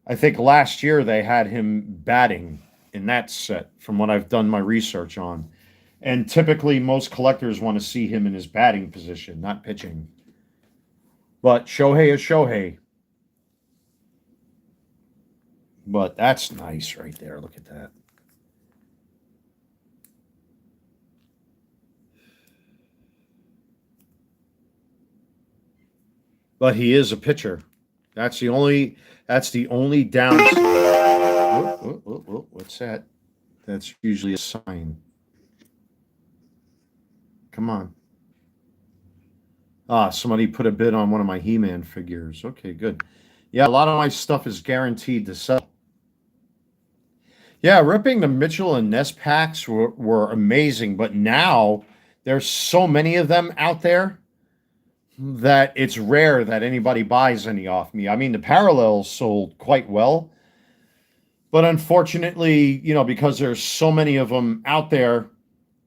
I think last year they had him batting in that set from what I've done my research on. And typically most collectors want to see him in his batting position, not pitching. But Shohei is Shohei. But that's nice right there. Look at that. But he is a pitcher. That's the only down. What's that? That's usually a sign. Come on. Somebody put a bid on one of my He-Man figures. Okay, good. Yeah, a lot of my stuff is guaranteed to sell. Yeah, ripping the Mitchell and Ness packs were amazing, but now there's so many of them out there that it's rare that anybody buys any off me. I mean, the parallels sold quite well, but unfortunately, because there's so many of them out there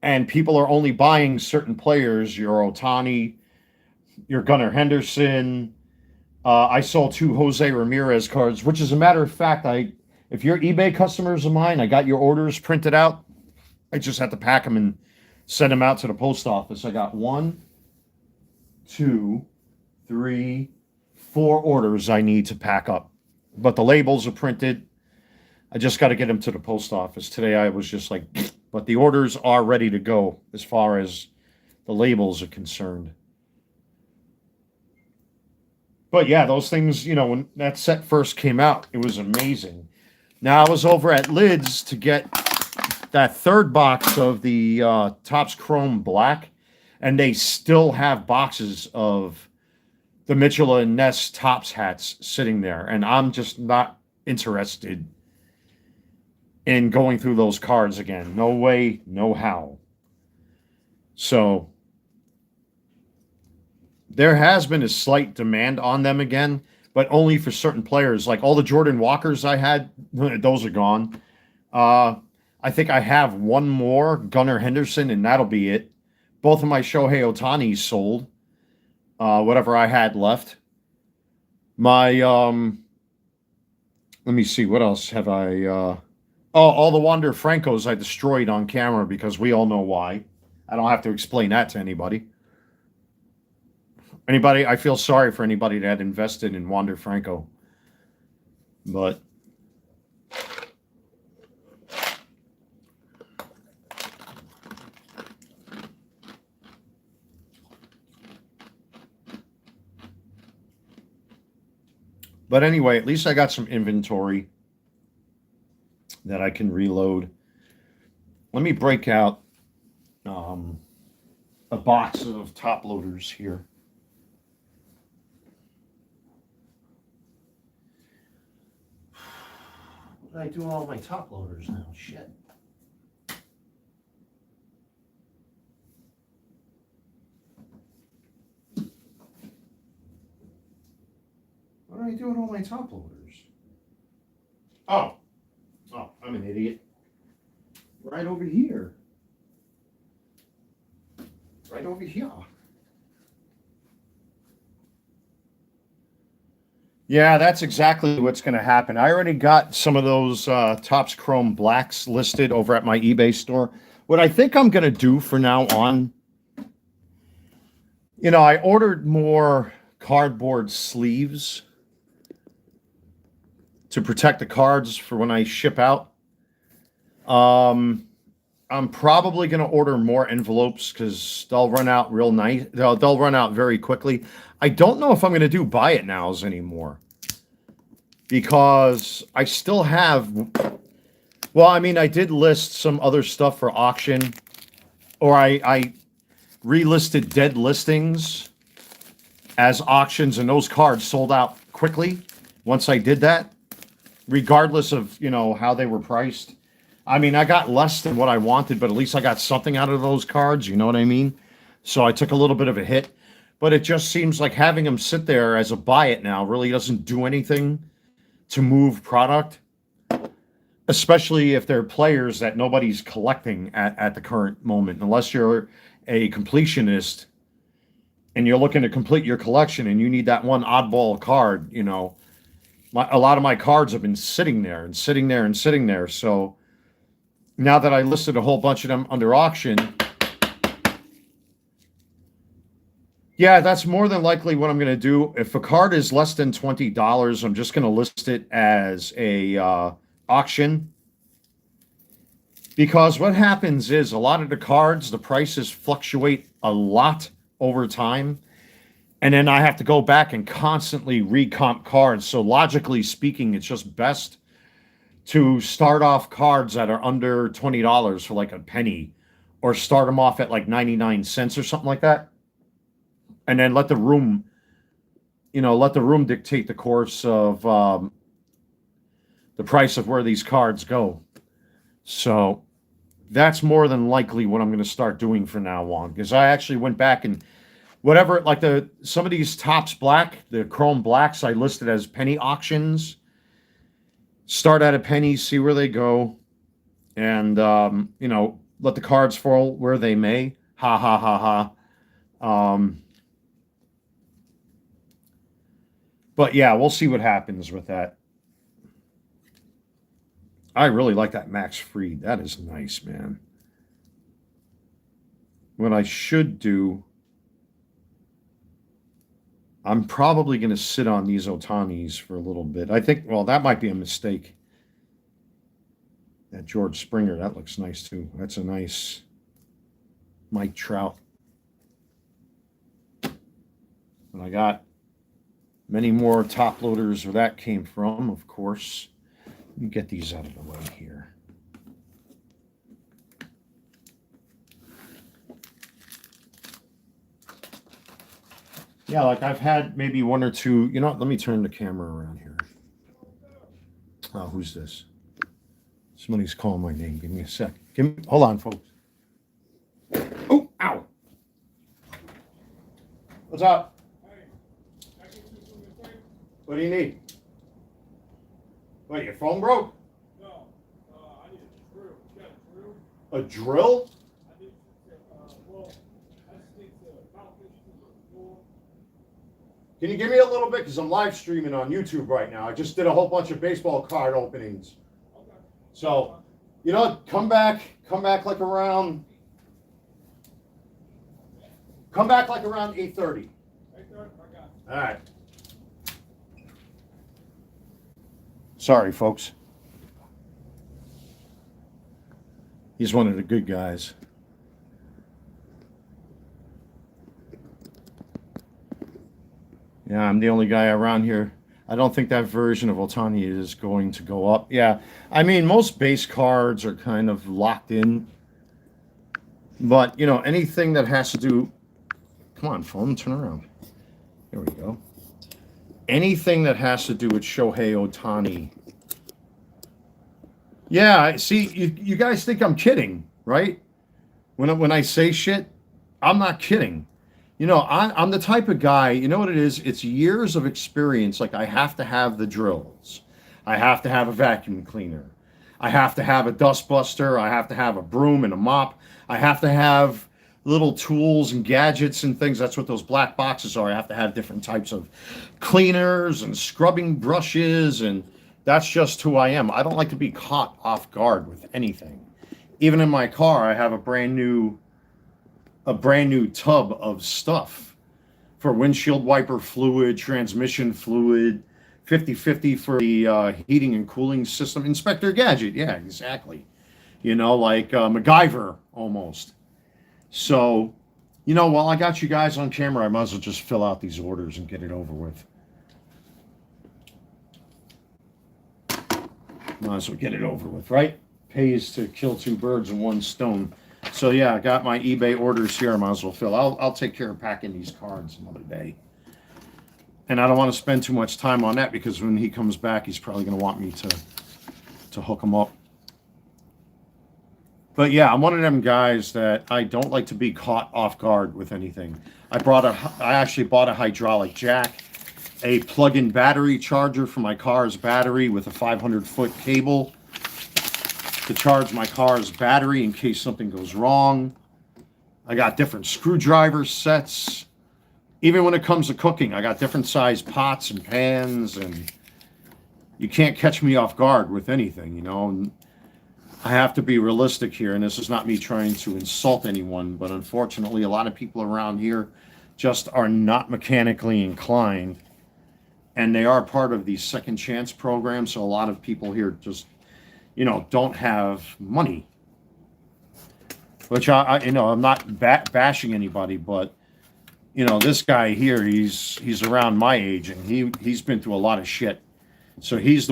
and people are only buying certain players, your Ohtani, your Gunnar Henderson. I sold 2 Jose Ramirez cards, which is a matter of fact, if you're eBay customers of mine, I got your orders printed out. I just have to pack them and send them out to the post office. I got 1, 2, 3, 4 orders I need to pack up. But the labels are printed. I just got to get them to the post office. Today I was just like, but the orders are ready to go as far as the labels are concerned. But yeah, those things, when that set first came out, it was amazing. Now I was over at Lids to get that third box of the Topps Chrome Black, and they still have boxes of the Mitchell and Ness Topps hats sitting there, and I'm just not interested in going through those cards again. No way, no how. So there has been a slight demand on them again, but only for certain players. Like all the Jordan Walkers I had, those are gone. I think I have one more, Gunnar Henderson, and that'll be it. Both of my Shohei Ohtani sold. Whatever I had left. My, let me see, what else have I, all the Wander Francos I destroyed on camera because we all know why. I don't have to explain that to anybody. I feel sorry for anybody that invested in Wander Franco. But anyway, at least I got some inventory that I can reload. Let me break out a box of top loaders here. What did I do with all my top loaders now? Shit. What did I do with all my top loaders? Oh, I'm an idiot. Right over here. Right over here. Yeah, that's exactly what's going to happen. I already got some of those Topps Chrome Blacks listed over at my eBay store. What I think I'm going to do from now on, I ordered more cardboard sleeves to protect the cards for when I ship out. I'm probably going to order more envelopes because they'll run out real nice. They'll run out very quickly. I don't know if I'm going to do buy it nows anymore because I still have. Well, I mean, I did list some other stuff for auction, or I relisted dead listings as auctions, and those cards sold out quickly once I did that, regardless of, you know, how they were priced. I mean, I got less than what I wanted, but at least I got something out of those cards, you know what I mean? So I took a little bit of a hit, but it just seems like having them sit there as a buy it now really doesn't do anything to move product, especially if they're players that nobody's collecting at the current moment, unless you're a completionist and you're looking to complete your collection and you need that one oddball card. You know, a lot of my cards have been sitting there and sitting there and sitting there. So now that I listed a whole bunch of them under auction, yeah, that's more than likely what I'm going to do. If a card is less than $20, I'm just going to list it as a auction. Because what happens is a lot of the cards, the prices fluctuate a lot over time. And then I have to go back and constantly recomp cards. So logically speaking, it's just best to start off cards that are under $20 for like a penny, or start them off at like 99 cents or something like that. And then let the room, you know, let the room dictate the course of the price of where these cards go. So that's more than likely what I'm going to start doing from now on, because I actually went back and whatever, like some of these Topps Black, the Chrome Blacks, I listed as penny auctions. Start at a penny, see where they go, and you know, let the cards fall where they may. Ha ha ha ha. But yeah, we'll see what happens with that. I really like that Max Fried. That is nice, man. What I should do, I'm probably going to sit on these Otanis for a little bit. I think, well, that might be a mistake. That George Springer, that looks nice too. That's a nice Mike Trout. And I got many more top loaders where that came from, of course. Let me get these out of the way here. Yeah, like I've had maybe one or two. You know what? Let me turn the camera around here. Oh, who's this? Somebody's calling my name. Give me a sec. Hold on, folks. Oh, ow. What's up? What do you need? What, your phone broke? No, I need a drill. You got a drill? A drill? I need I just need to mount this to the floor. Can you give me a little bit? Because I'm live streaming on YouTube right now. I just did a whole bunch of baseball card openings. Okay. So, you know what? Come back like around 8:30. I got it. All right. Sorry, folks. He's one of the good guys. Yeah, I'm the only guy around here. I don't think that version of Otani is going to go up. Yeah, I mean, most base cards are kind of locked in. But, you know, anything that has to do... Come on, phone, turn around. There we go. Anything that has to do with Shohei Ohtani. Yeah, see, you guys think I'm kidding, right? When I say shit, I'm not kidding. You know, I'm the type of guy, you know what it is? It's years of experience. Like, I have to have the drills. I have to have a vacuum cleaner. I have to have a dust buster. I have to have a broom and a mop. I have to have little tools and gadgets and things. That's what those black boxes are. I have to have different types of cleaners and scrubbing brushes, and that's just who I am. I don't like to be caught off guard with anything. Even in my car, I have a brand new tub of stuff for windshield wiper fluid, transmission fluid, 50/50 for the heating and cooling system. Inspector Gadget, yeah, exactly. like MacGyver almost. So, while I got you guys on camera, I might as well just fill out these orders and get it over with. Might as well get it over with, right? Pays to kill two birds with one stone. So yeah, I got my eBay orders here. I might as well fill. I'll take care of packing these cards another day. And I don't want to spend too much time on that because when he comes back, he's probably going to want me to hook him up. But yeah, I'm one of them guys that I don't like to be caught off guard with anything. I actually bought a hydraulic jack, a plug-in battery charger for my car's battery with a 500-foot cable to charge my car's battery in case something goes wrong. I got different screwdriver sets. Even when it comes to cooking, I got different size pots and pans, and you can't catch me off guard with anything, And I have to be realistic here, and this is not me trying to insult anyone, but unfortunately, a lot of people around here just are not mechanically inclined, and they are part of the second chance program, so a lot of people here just, don't have money. Which I'm not bashing anybody, but this guy here, he's around my age, and he's been through a lot of shit. So he's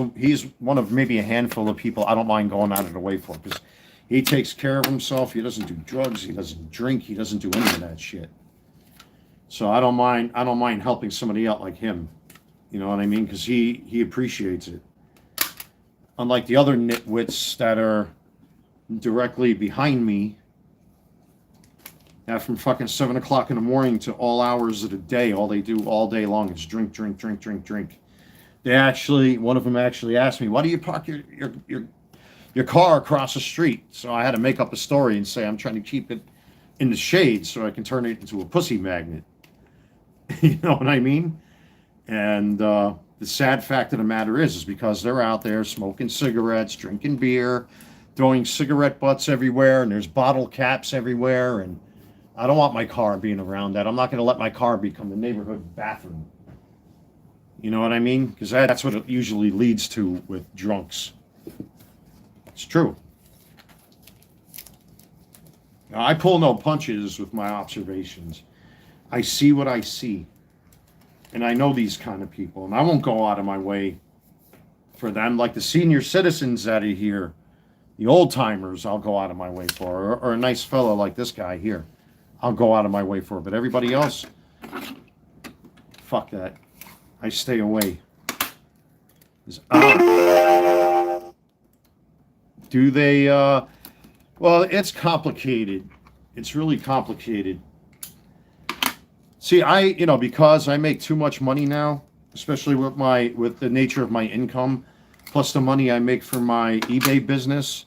one of maybe a handful of people I don't mind going out of the way for, because he takes care of himself. He doesn't do drugs. He doesn't drink. He doesn't do any of that shit. So I don't mind helping somebody out like him. You know what I mean? Because he appreciates it. Unlike the other nitwits that are directly behind me, from fucking 7 o'clock in the morning to all hours of the day, all they do all day long is drink, drink, drink, drink, drink. One of them actually asked me, why do you park your car across the street? So I had to make up a story and say I'm trying to keep it in the shade so I can turn it into a pussy magnet. You know what I mean? And the sad fact of the matter is because they're out there smoking cigarettes, drinking beer, throwing cigarette butts everywhere, and there's bottle caps everywhere, and I don't want my car being around that. I'm not going to let my car become the neighborhood bathroom. You know what I mean? Because that's what it usually leads to with drunks. It's true. Now, I pull no punches with my observations. I see what I see. And I know these kind of people. And I won't go out of my way for them. Like the senior citizens that are here, the old timers, I'll go out of my way for. Or a nice fellow like this guy here, I'll go out of my way for. But everybody else, fuck that. I stay away. Do they, well, it's complicated. It's really complicated. See, because I make too much money now, especially with the nature of my income, plus the money I make for my eBay business,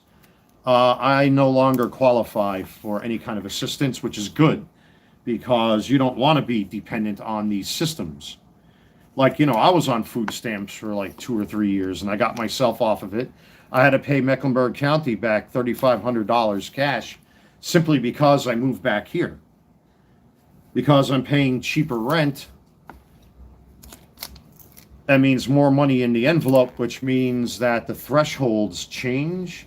I no longer qualify for any kind of assistance, which is good because you don't want to be dependent on these systems. Like, I was on food stamps for like 2 or 3 years, and I got myself off of it. I had to pay Mecklenburg County back $3,500 cash simply because I moved back here. Because I'm paying cheaper rent, that means more money in the envelope, which means that the thresholds change.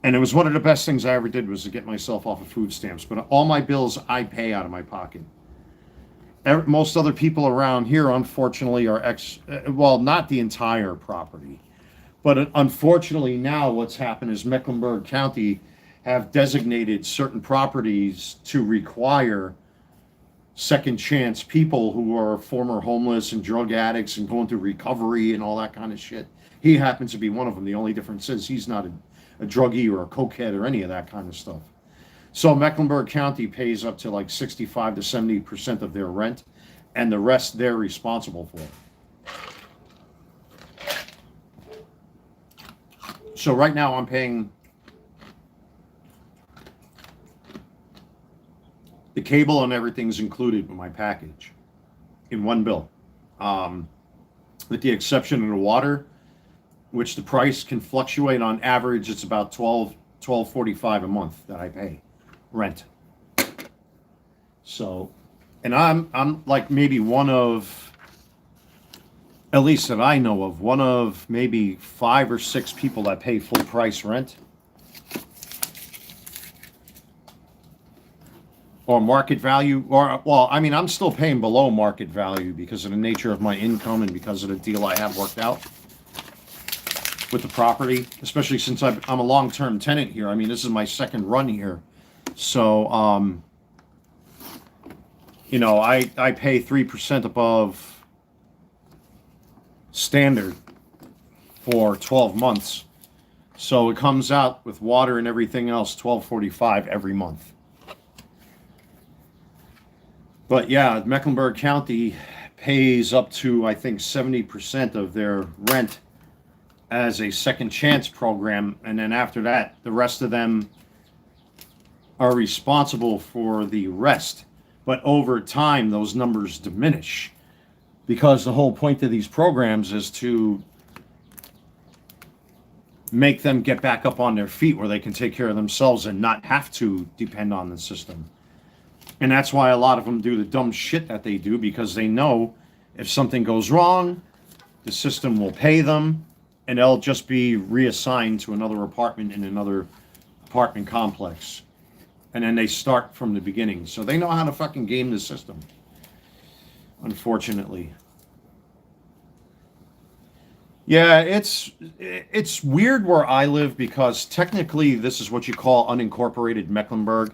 And it was one of the best things I ever did was to get myself off of food stamps. But all my bills I pay out of my pocket. Most other people around here, unfortunately, are not the entire property. But unfortunately now what's happened is Mecklenburg County have designated certain properties to require second chance people who are former homeless and drug addicts and going through recovery and all that kind of shit. He happens to be one of them. The only difference is he's not a druggie or a cokehead or any of that kind of stuff. So Mecklenburg County pays up to like 65 to 70% of their rent, and the rest they're responsible for. So right now I'm paying the cable and everything's included with my package in one bill, with the exception of the water, which the price can fluctuate. On average, it's about $12.45 a month that I pay rent. So, and I'm like maybe one of, at least that I know of, one of maybe 5 or 6 people that pay full price rent. or market value, or, well, I mean, I'm still paying below market value because of the nature of my income and because of the deal I have worked out with the property, especially since I'm a long-term tenant here. I mean, this is my second run here. So, you know, I pay 3% above standard for 12 months. So it comes out with water and everything else, $12.45 every month. But yeah, Mecklenburg County pays up to, I think, 70% of their rent as a second chance program. And then after that, the rest of them are responsible for the rest. But over time, those numbers diminish because the whole point of these programs is to make them get back up on their feet where they can take care of themselves and not have to depend on the system. And that's why a lot of them do the dumb shit that they do, because they know if something goes wrong, the system will pay them and they'll just be reassigned to another apartment in another apartment complex. And then they start from the beginning. So they know how to fucking game the system, unfortunately. Yeah, it's weird where I live because technically this is what you call unincorporated Mecklenburg.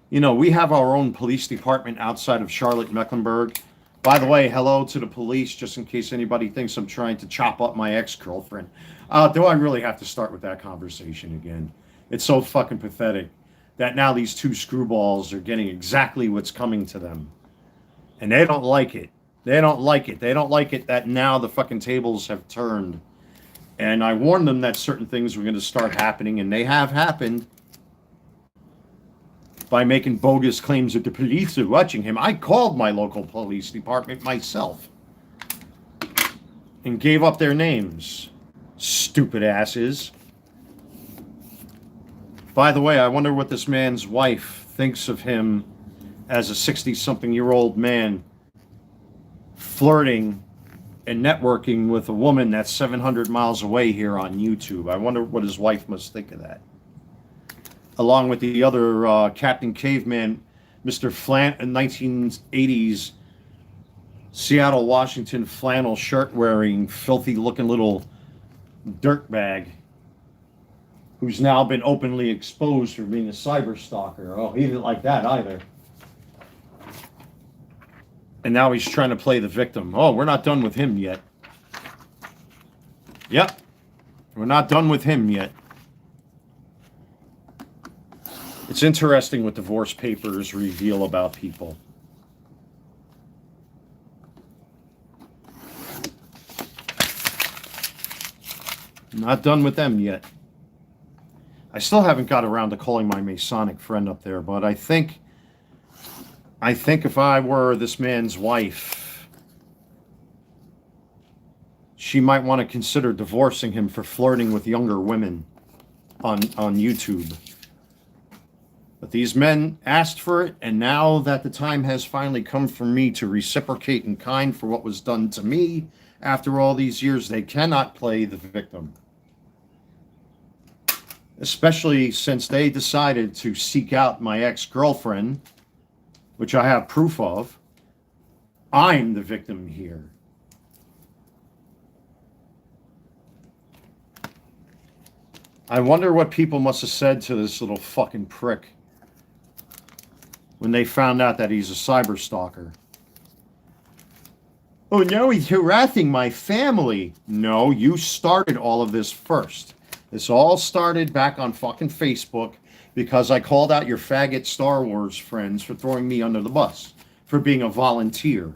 You know, we have our own police department outside of Charlotte, Mecklenburg. By the way, hello to the police, just in case anybody thinks I'm trying to chop up my ex-girlfriend. Do I really have to start with that conversation again? It's so fucking pathetic that now these two screwballs are getting exactly what's coming to them. And they don't like it. They don't like it. They don't like it that now the fucking tables have turned. And I warned them that certain things were going to start happening, and they have happened. By making bogus claims that the police are watching him. I called my local police department myself and gave up their names. Stupid asses. By the way, I wonder what this man's wife thinks of him as a 60-something-year-old man flirting and networking with a woman that's 700 miles away here on YouTube. I wonder what his wife must think of that. Along with the other Captain Caveman, Mr. 1980s Seattle, Washington flannel shirt wearing, filthy looking little dirtbag who's now been openly exposed for being a cyber stalker. Oh, he didn't like that either. And now he's trying to play the victim. Oh, we're not done with him yet. Yep, we're not done with him yet. It's interesting what divorce papers reveal about people. Not done with them yet. I still haven't got around to calling my Masonic friend up there, but I think if I were this man's wife, she might want to consider divorcing him for flirting with younger women on YouTube. But these men asked for it, and now that the time has finally come for me to reciprocate in kind for what was done to me after all these years, they cannot play the victim. Especially since they decided to seek out my ex-girlfriend, which I have proof of. I'm the victim here. I wonder what people must have said to this little fucking prick when they found out that he's a cyber stalker. Oh, no, he's harassing my family. No, you started all of this first. This all started back on fucking Facebook because I called out your faggot Star Wars friends for throwing me under the bus for being a volunteer.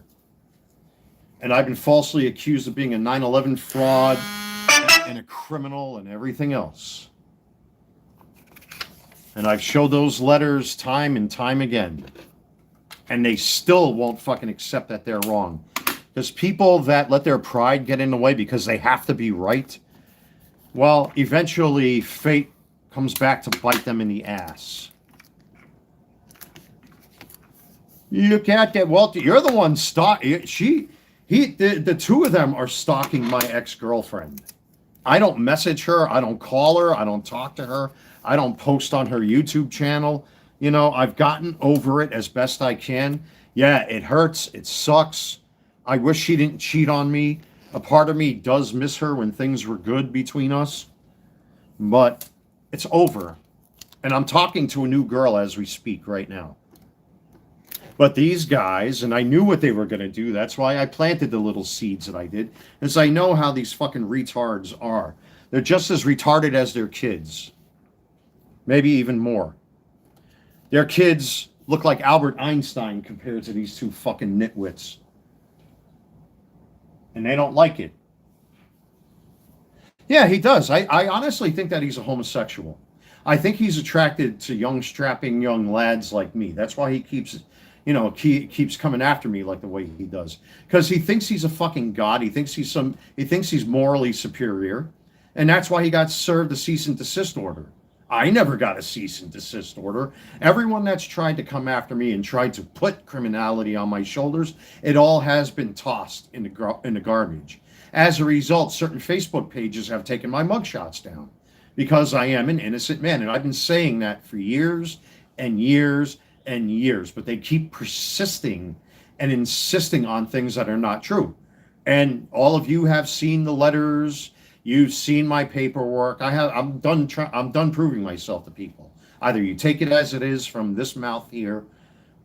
And I've been falsely accused of being a 9/11 fraud and a criminal and everything else. And I've showed those letters time and time again. And they still won't fucking accept that they're wrong. There's people that let their pride get in the way because they have to be right. Well, eventually fate comes back to bite them in the ass. Look at that, Walter. You're the one the two of them are stalking my ex-girlfriend. I don't message her. I don't call her. I don't talk to her. I don't post on her YouTube channel. You know, I've gotten over it as best I can. Yeah, it hurts. It sucks. I wish she didn't cheat on me. A part of me does miss her when things were good between us, but it's over. And I'm talking to a new girl as we speak right now. But these guys, and I knew what they were going to do. That's why I planted the little seeds that I did, is I know how these fucking retards are. They're just as retarded as their kids. Maybe even more. Their kids look like Albert Einstein compared to these two fucking nitwits. And they don't like it. Yeah, he does. I honestly think that he's a homosexual. I think he's attracted to young, strapping young lads like me. That's why he keeps, keeps coming after me like the way he does. Because he thinks he's a fucking god. He thinks he's morally superior. And that's why he got served a cease and desist order. I never got a cease and desist order. Everyone that's tried to come after me and tried to put criminality on my shoulders, it all has been tossed in the garbage. As a result, certain Facebook pages have taken my mugshots down because I am an innocent man. And I've been saying that for years and years and years, but they keep persisting and insisting on things that are not true. And all of you have seen the letters. You've seen my paperwork. I'm done proving myself to people. Either you take it as it is from this mouth here,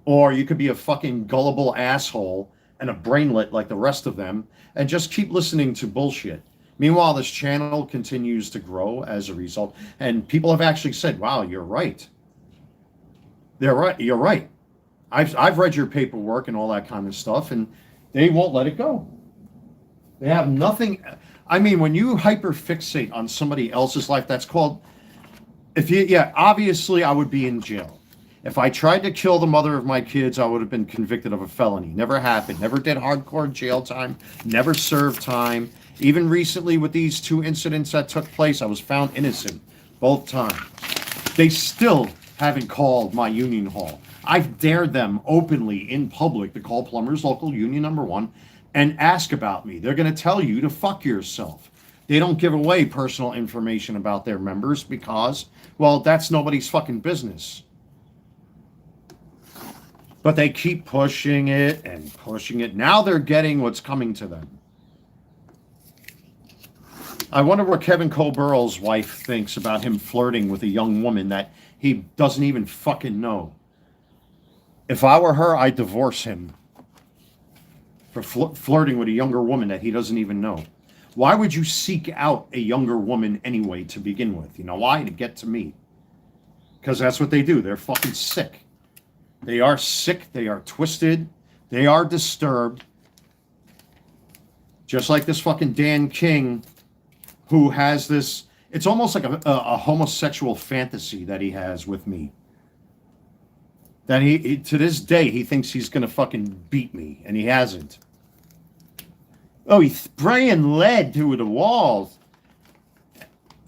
or you could be a fucking gullible asshole and a brainlet like the rest of them and just keep listening to bullshit. Meanwhile, this channel continues to grow as a result. And people have actually said, wow, you're right. They're right. You're right. I've read your paperwork and all that kind of stuff, and they won't let it go. They have nothing. I mean, when you hyperfixate on somebody else's life, that's called, obviously I would be in jail. If I tried to kill the mother of my kids, I would have been convicted of a felony. Never happened. Never did hardcore jail time. Never served time. Even recently with these two incidents that took place, I was found innocent both times. They still haven't called my union hall. I've dared them openly in public to call Plumbers Local Union Number 1 and ask about me. They're going to tell you to fuck yourself. They don't give away personal information about their members because, well, that's nobody's fucking business. But they keep pushing it and pushing it. Now they're getting what's coming to them. I wonder what Kevin Coburl's wife thinks about him flirting with a young woman that he doesn't even fucking know. If I were her, I'd divorce him for flirting with a younger woman that he doesn't even know. Why would you seek out a younger woman anyway to begin with? You know why? To get to me. Because that's what they do. They're fucking sick. They are sick. They are twisted. They are disturbed. Just like this fucking Dan King, who has this, it's almost like a homosexual fantasy that he has with me. That he to this day, he thinks he's going to fucking beat me, and he hasn't. Oh, he's spraying lead to the walls.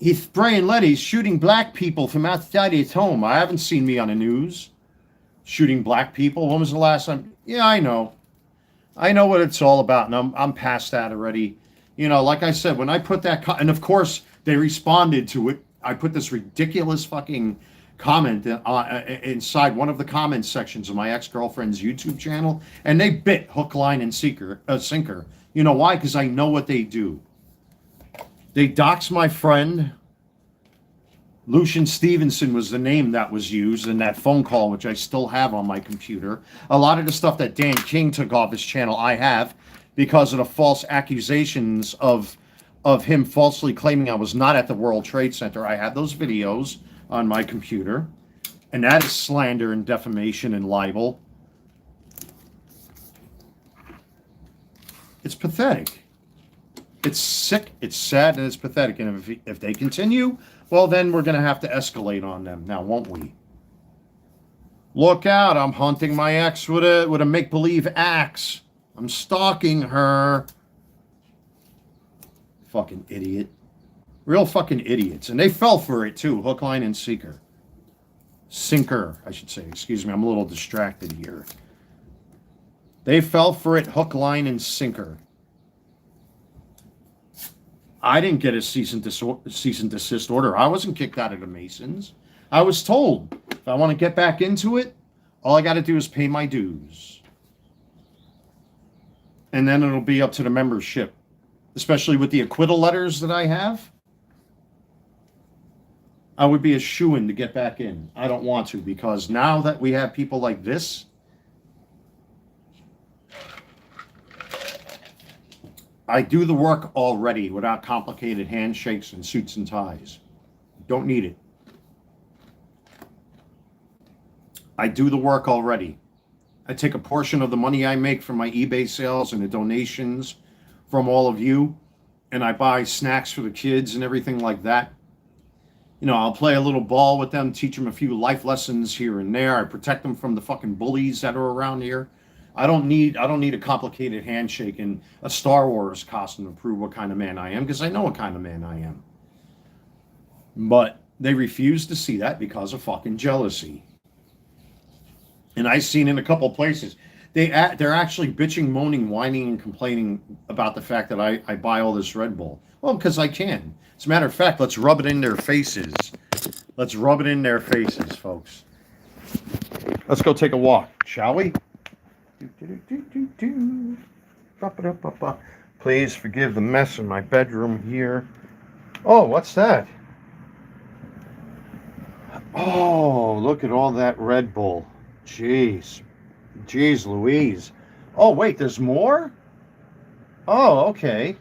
He's spraying lead. He's shooting black people from outside his home. I haven't seen me on the news shooting black people. When was the last time? Yeah, I know. I know what it's all about, and I'm past that already. You know, like I said, when I put that, and of course, they responded to it. I put this ridiculous fucking comment inside one of the comment sections of my ex-girlfriend's YouTube channel, and they bit hook, line, and sinker. You know why? Because I know what they do. They dox my friend. Lucian Stevenson was the name that was used in that phone call, which I still have on my computer. A lot of the stuff that Dan King took off his channel, I have, because of the false accusations of him falsely claiming I was not at the World Trade Center. I have those videos on my computer, and that is slander and defamation and libel. It's pathetic. It's sick, it's sad, and it's pathetic. And if they continue, well, then we're going to have to escalate on them now, won't we? Look out, I'm hunting my ex with a make-believe axe. I'm stalking her. Fucking idiot. Real fucking idiots. And they fell for it too, hook, line, and sinker. Sinker, I should say. Excuse me, I'm a little distracted here. They fell for it, hook, line, and sinker. I didn't get a cease and desist order. I wasn't kicked out of the Masons. I was told If I want to get back into it, all I got to do is pay my dues. And then it'll be up to the membership, especially with the acquittal letters that I have. I would be a shoo-in to get back in. I don't want to, because now that we have people like this, I do the work already without complicated handshakes and suits and ties. Don't need it. I do the work already. I take a portion of the money I make from my eBay sales and the donations from all of you, and I buy snacks for the kids and everything like that. You know, I'll play a little ball with them, teach them a few life lessons here and there. I protect them from the fucking bullies that are around here. I don't need a complicated handshake and a Star Wars costume to prove what kind of man I am, because I know what kind of man I am. But they refuse to see that because of fucking jealousy. And I've seen in a couple places, they're actually bitching, moaning, whining, and complaining about the fact that I buy all this Red Bull. Well, because I can. As a matter of fact, let's rub it in their faces. Let's rub it in their faces, folks. Let's go take a walk, shall we? Please forgive the mess in my bedroom here. Oh, what's that? Oh, look at all that Red Bull. Jeez. Jeez Louise. Oh, wait, there's more? Oh, okay.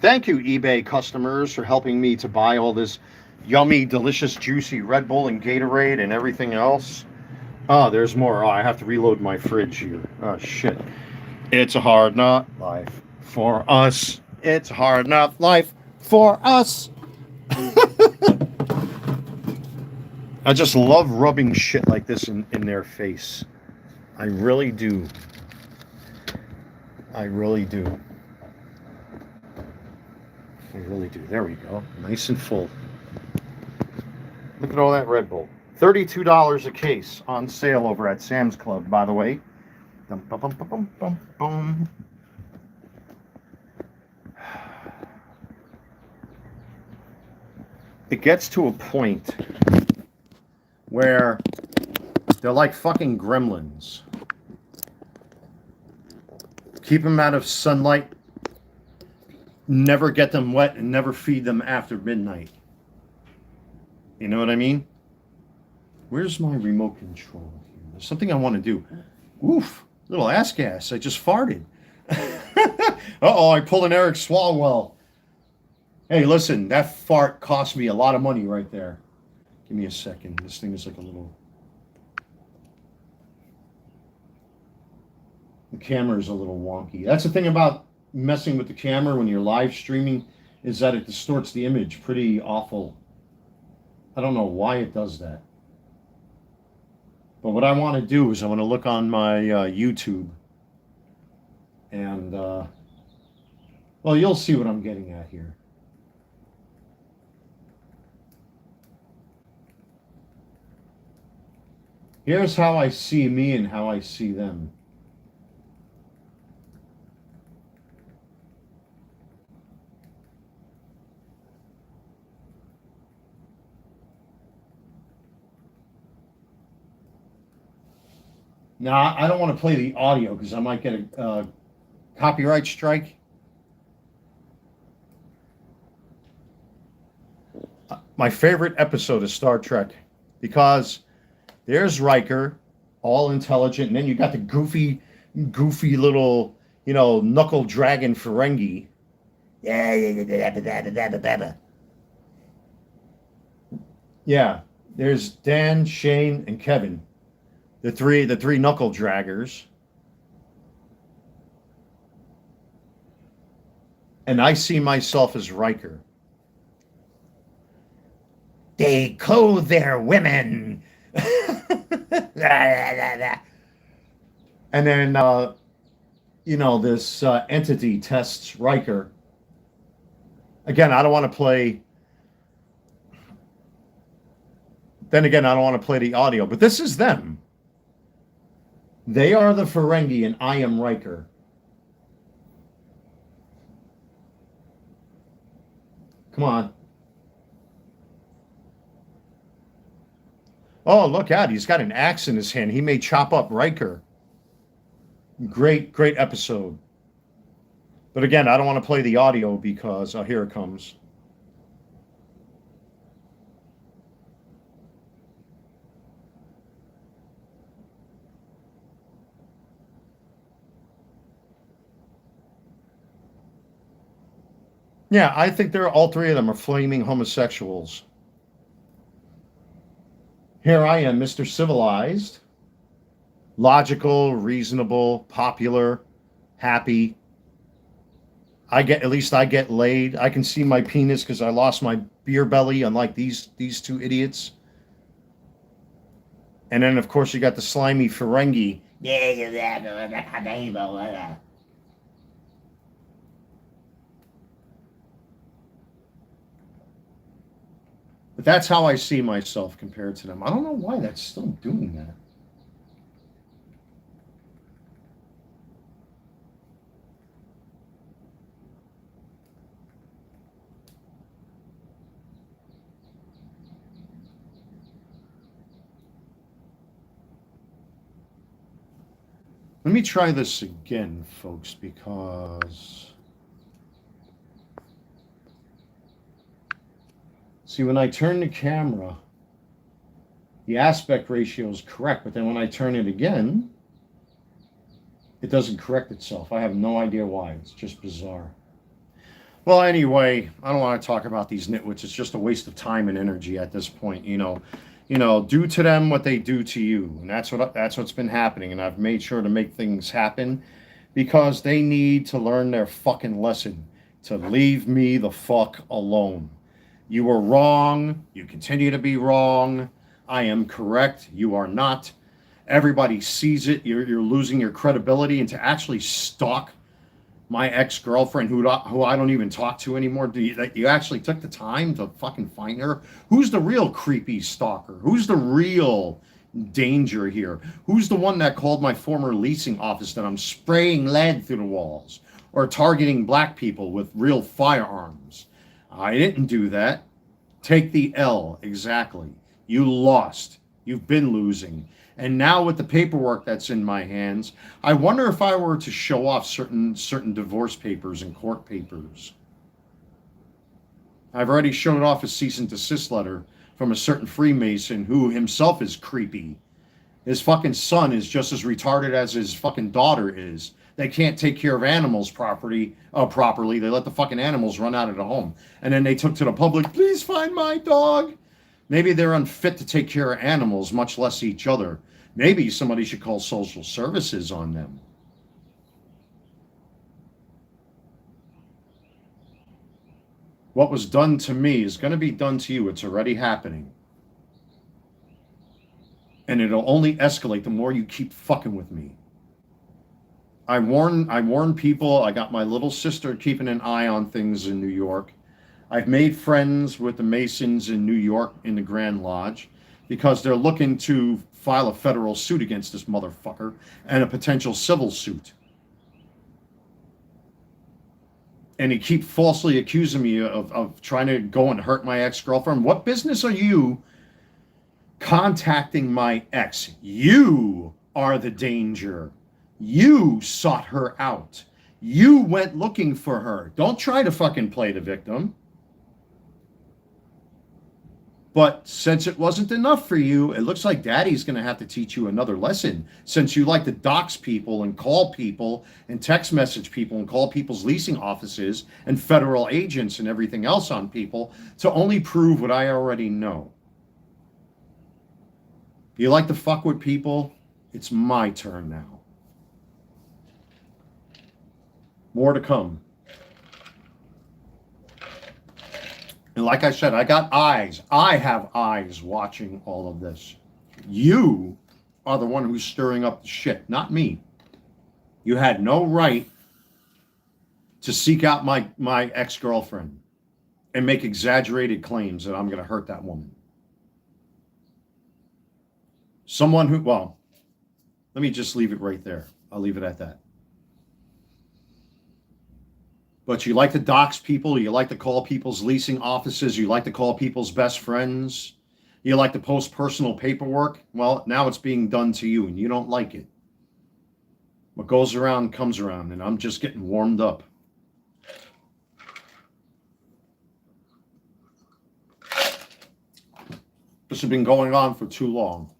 Thank you, eBay customers, for helping me to buy all this yummy, delicious, juicy Red Bull and Gatorade and everything else. Oh, there's more. Oh, I have to reload my fridge here. Oh, shit. It's a hard knock life for us. It's a hard knock life for us. I just love rubbing shit like this in their face. I really do. I really do. I really do. There we go. Nice and full. Look at all that Red Bull. $32 a case on sale over at Sam's Club, by the way. Dum, bum, bum, bum, bum, bum. It gets to a point where they're like fucking gremlins. Keep them out of sunlight, never get them wet, and never feed them after midnight. You know what I mean? Where's my remote control here? There's something I want to do. Oof, little ass gas. I just farted. Uh-oh, I pulled an Eric Swalwell. Hey, listen, that fart cost me a lot of money right there. Give me a second. This thing is like a little... The camera is a little wonky. That's the thing about messing with the camera when you're live streaming, is that it distorts the image pretty awful. I don't know why it does that. But what I want to do is I want to look on my YouTube. And, well, you'll see what I'm getting at here. Here's how I see me and how I see them. Now, I don't want to play the audio because I might get a copyright strike. My favorite episode of Star Trek, because there's Riker, all intelligent, and then you got the goofy little, knuckle dragon Ferengi. Yeah, there's Dan, Shane, and Kevin. The three knuckle draggers. And I see myself as Riker. They clothe their women. And then, this entity tests Riker. Again, I don't want to play... Then again, I don't want to play the audio, but this is them. They are the Ferengi, and I am Riker. Come on. Oh, look out. He's got an axe in his hand. He may chop up Riker. Great, great episode. But again, I don't want to play the audio because, oh, here it comes. Yeah, I think all three of them are flaming homosexuals. Here I am, Mr. Civilized, logical, reasonable, popular, happy. I get laid. I can see my penis because I lost my beer belly, unlike these two idiots. And then, of course, you got the slimy Ferengi. But that's how I see myself compared to them. I don't know why that's still doing that. Let me try this again, folks, because... See, when I turn the camera, the aspect ratio is correct, but then when I turn it again, it doesn't correct itself. I have no idea why. It's just bizarre. Well, anyway, I don't want to talk about these nitwits. It's just a waste of time and energy at this point, you know. Do to them what they do to you. And that's what's been happening. And I've made sure to make things happen because they need to learn their fucking lesson, to leave me the fuck alone. You were wrong. You continue to be wrong. I am correct. You are not. Everybody sees it. You're losing your credibility. And to actually stalk my ex-girlfriend who I don't even talk to anymore, you actually took the time to fucking find her? Who's the real creepy stalker? Who's the real danger here? Who's the one that called my former leasing office that I'm spraying lead through the walls or targeting black people with real firearms? I didn't do that. Take the L, exactly. You lost. You've been losing. And now with the paperwork that's in my hands, I wonder if I were to show off certain divorce papers and court papers. I've already shown off a cease and desist letter from a certain Freemason who himself is creepy. His fucking son is just as retarded as his fucking daughter is. They can't take care of animals properly. They let the fucking animals run out of the home. And then they took to the public, please find my dog. Maybe they're unfit to take care of animals, much less each other. Maybe somebody should call social services on them. What was done to me is going to be done to you. It's already happening. And it'll only escalate the more you keep fucking with me. I warn people. I got my little sister keeping an eye on things in New York. I've made friends with the Masons in New York in the Grand Lodge because they're looking to file a federal suit against this motherfucker and a potential civil suit. And he keep falsely accusing me of trying to go and hurt my ex-girlfriend. What business are you contacting my ex? You are the danger. You sought her out. You went looking for her. Don't try to fucking play the victim. But since it wasn't enough for you, it looks like Daddy's going to have to teach you another lesson. Since you like to dox people and call people and text message people and call people's leasing offices and federal agents and everything else on people to only prove what I already know. You like to fuck with people? It's my turn now. More to come. And like I said, I got eyes. I have eyes watching all of this. You are the one who's stirring up the shit, not me. You had no right to seek out my ex-girlfriend and make exaggerated claims that I'm going to hurt that woman. Someone who, well, let me just leave it right there. I'll leave it at that. But you like to dox people, you like to call people's leasing offices, you like to call people's best friends. You like to post personal paperwork? Well, now it's being done to you and you don't like it. What goes around comes around, and I'm just getting warmed up. This has been going on for too long.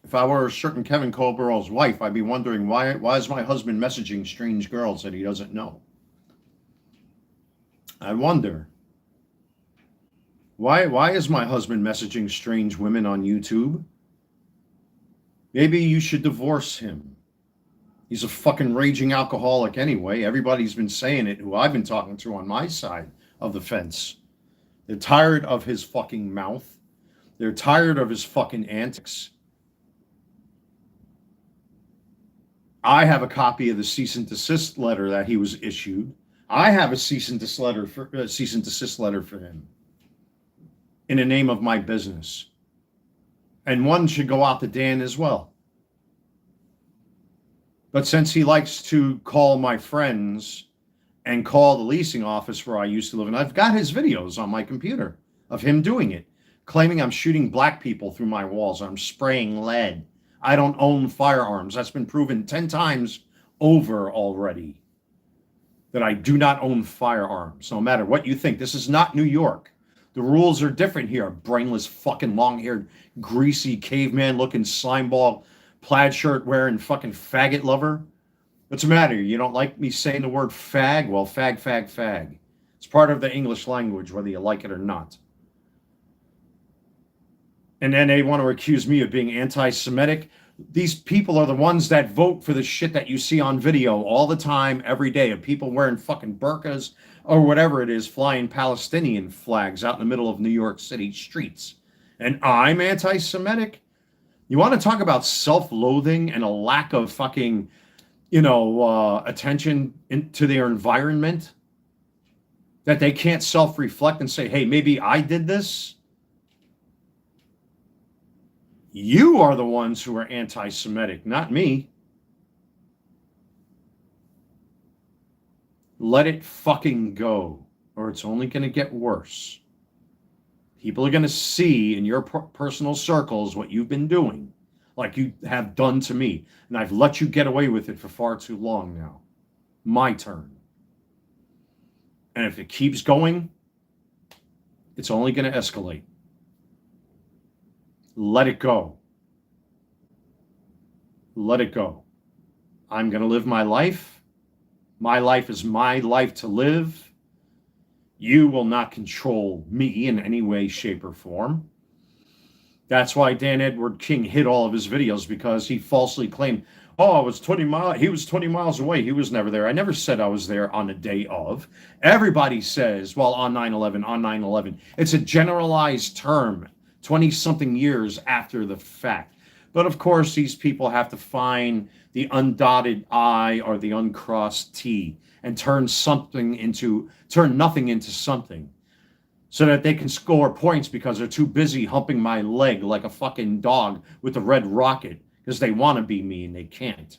If I were a certain Kevin Colbert's wife, I'd be wondering why is my husband messaging strange girls that he doesn't know? I wonder. Why is my husband messaging strange women on YouTube? Maybe you should divorce him. He's a fucking raging alcoholic anyway. Everybody's been saying it who I've been talking to on my side of the fence. They're tired of his fucking mouth. They're tired of his fucking antics. I have a copy of the cease and desist letter that he was issued. I have a cease and desist letter for him in the name of my business. And one should go out to Dan as well. But since he likes to call my friends and call the leasing office where I used to live, and I've got his videos on my computer of him doing it, claiming I'm shooting black people through my walls, I'm spraying lead. I don't own firearms. That's been proven 10 times over already, that I do not own firearms, no matter what you think. This is not New York. The rules are different here. Brainless, fucking long-haired, greasy, caveman-looking, slimeball, plaid shirt wearing fucking faggot lover. What's the matter? You don't like me saying the word fag? Well, fag, fag, fag. It's part of the English language, whether you like it or not. And then they want to accuse me of being anti-Semitic. These people are the ones that vote for the shit that you see on video all the time, every day, of people wearing fucking burqas or whatever it is, flying Palestinian flags out in the middle of New York City streets. And I'm anti-Semitic? You want to talk about self-loathing and a lack of fucking, attention to their environment? That they can't self-reflect and say, hey, maybe I did this? You are the ones who are anti-Semitic, not me. Let it fucking go, or it's only going to get worse. People are going to see in your personal circles what you've been doing, like you have done to me. And I've let you get away with it for far too long now. My turn. And if it keeps going, it's only going to escalate. Let it go. Let it go. I'm going to live my life. My life is my life to live. You will not control me in any way, shape, or form. That's why Dan Edward King hid all of his videos, because he falsely claimed, oh, he was 20 miles away. He was never there. I never said I was there on the day of. Everybody says, well, on 9/11. It's a generalized term, 20-something years after the fact. But of course, these people have to find the undotted I or the uncrossed T and turn nothing into something, so that they can score points because they're too busy humping my leg like a fucking dog with a red rocket because they want to be me and they can't.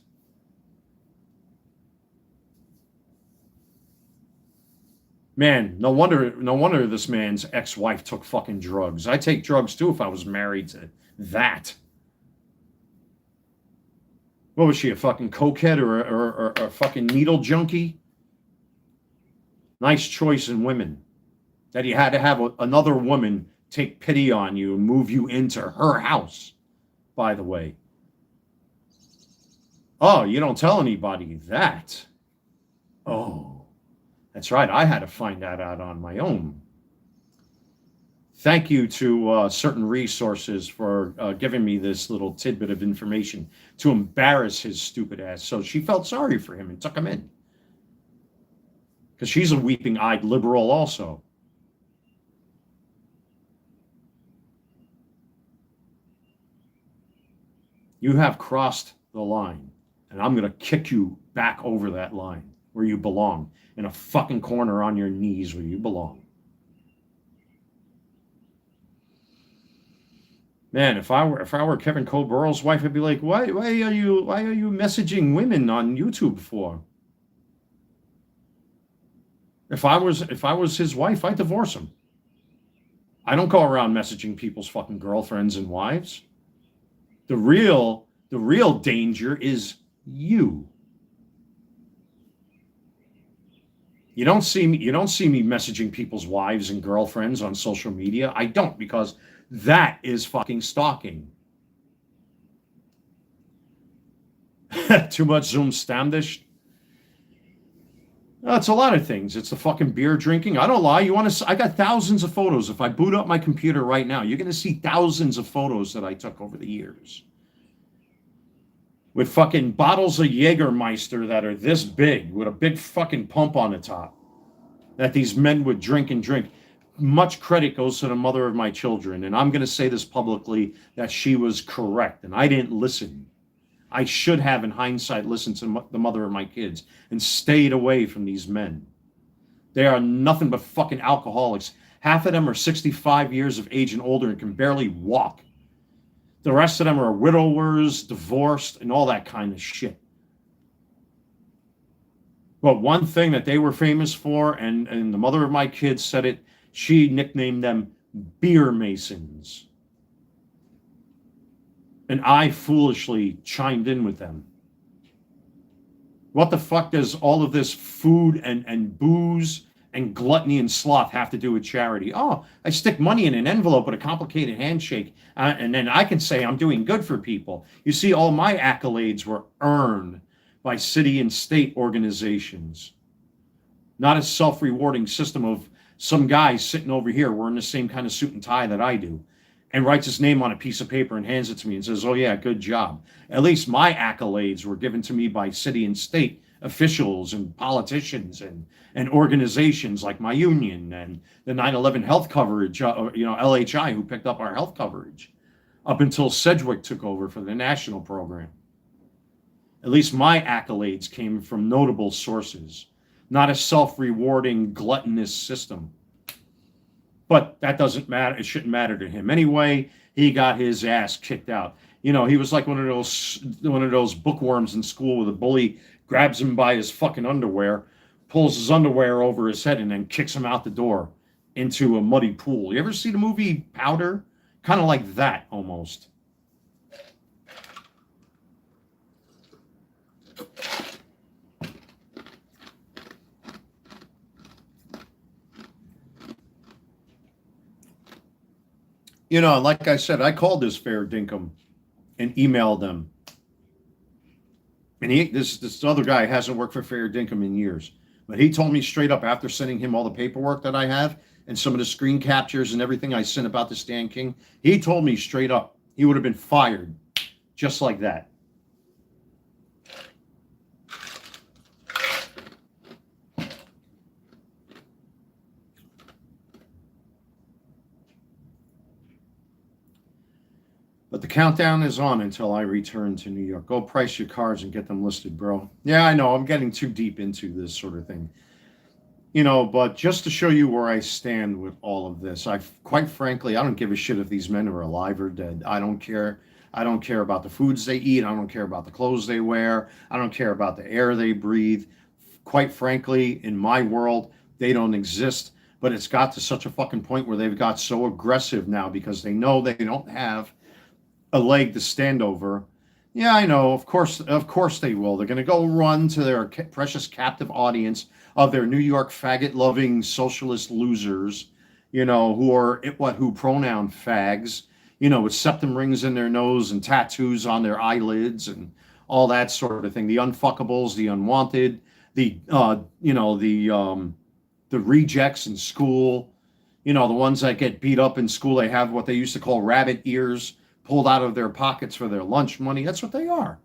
Man, no wonder this man's ex-wife took fucking drugs. I'd take drugs too if I was married to that. What was she, a fucking cokehead or a fucking needle junkie? Nice choice in women. That you had to have another woman take pity on you and move you into her house, by the way. Oh, you don't tell anybody that. Oh, that's right. I had to find that out on my own. Thank you to certain resources for giving me this little tidbit of information to embarrass his stupid ass. So she felt sorry for him and took him in. Because she's a weeping-eyed liberal also. You have crossed the line, and I'm going to kick you back over that line where you belong, in a fucking corner on your knees where you belong. Man, if I were Kevin Colbert's wife, I'd be like, why are you messaging women on YouTube for? If I was his wife, I'd divorce him. I don't go around messaging people's fucking girlfriends and wives. The real danger is you. You don't see me messaging people's wives and girlfriends on social media. I don't, because that is fucking stalking. Too much Zoom Stammtisch. It's a lot of things. It's the fucking beer drinking. I don't lie. I got thousands of photos. If I boot up my computer right now, you're going to see thousands of photos that I took over the years. With fucking bottles of Jägermeister that are this big, with a big fucking pump on the top, that these men would drink and drink. Much credit goes to the mother of my children. And I'm going to say this publicly, that she was correct. And I didn't listen. I should have, in hindsight, listened to the mother of my kids and stayed away from these men. They are nothing but fucking alcoholics. Half of them are 65 years of age and older and can barely walk. The rest of them are widowers, divorced, and all that kind of shit. But one thing that they were famous for, and the mother of my kids said it, she nicknamed them beer masons. And I foolishly chimed in with them. What the fuck does all of this food and booze and gluttony and sloth have to do with charity? Oh, I stick money in an envelope with a complicated handshake, and then I can say I'm doing good for people. You see, all my accolades were earned by city and state organizations, not a self-rewarding system of some guy sitting over here wearing the same kind of suit and tie that I do, and writes his name on a piece of paper and hands it to me and says, oh yeah, good job. At least my accolades were given to me by city and state officials and politicians and organizations like my union and the 9/11 health coverage, LHI, who picked up our health coverage up until Sedgwick took over for the national program. At least my accolades came from notable sources, not a self-rewarding, gluttonous system. But that doesn't matter. It shouldn't matter to him. Anyway, he got his ass kicked out. You know, he was like one of those bookworms in school where the bully grabs him by his fucking underwear, pulls his underwear over his head, and then kicks him out the door into a muddy pool. You ever see the movie Powder? Kind of like that, almost. You know, like I said, I called this fair dinkum and emailed them. And this other guy hasn't worked for Fair Dinkum in years. But he told me straight up, after sending him all the paperwork that I have and some of the screen captures and everything I sent about the Stan King, he told me straight up he would have been fired just like that. But the countdown is on until I return to New York. Go price your cars and get them listed, bro. Yeah, I know. I'm getting too deep into this sort of thing. You know, but just to show you where I stand with all of this, quite frankly, I don't give a shit if these men are alive or dead. I don't care. I don't care about the foods they eat. I don't care about the clothes they wear. I don't care about the air they breathe. Quite frankly, in my world, they don't exist. But it's got to such a fucking point where they've got so aggressive now because they know they don't have a leg to stand over. Yeah, I know. Of course they will. They're going to go run to their precious captive audience of their New York faggot-loving socialist losers, you know, who pronoun fags, you know, with septum rings in their nose and tattoos on their eyelids and all that sort of thing. The unfuckables, the unwanted, the rejects in school, you know, the ones that get beat up in school. They have what they used to call rabbit ears pulled out of their pockets for their lunch money. That's what they are.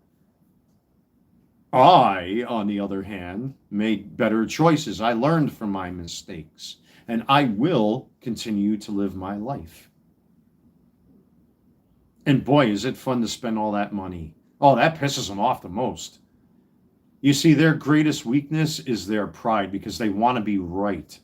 I, on the other hand, made better choices. I learned from my mistakes, and I will continue to live my life. And boy, is it fun to spend all that money. Oh, that pisses them off the most. You see, their greatest weakness is their pride because they want to be right.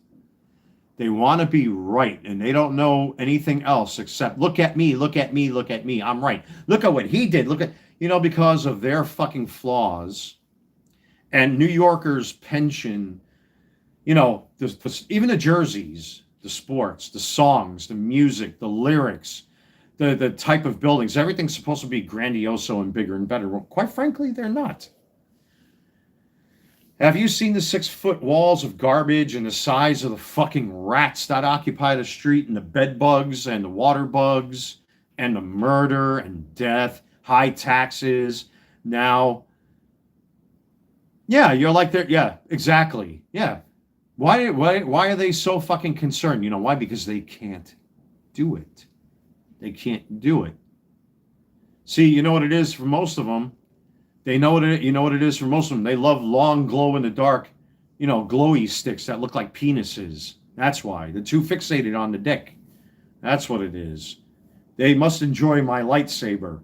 They want to be right, and they don't know anything else except, look at me, look at me, look at me. I'm right. Look at what he did. Look at, you know, because of their fucking flaws and New Yorkers' pension you know, even the jerseys, the sports, the songs, the music, the lyrics, the type of buildings, everything's supposed to be grandioso and bigger and better. Well, quite frankly, they're not. Have you seen the 6-foot walls of garbage and the size of the fucking rats that occupy the street and the bed bugs and the water bugs and the murder and death, high taxes? Now, yeah, you're like they're, yeah, exactly. Yeah. Why are they so fucking concerned? You know why? Because they can't do it. They can't do it. See, you know what it is for most of them? They know you know what it is for most of them? They love long glow in the dark, you know, glowy sticks that look like penises. That's why. They're too fixated on the dick. That's what it is. They must enjoy my lightsaber.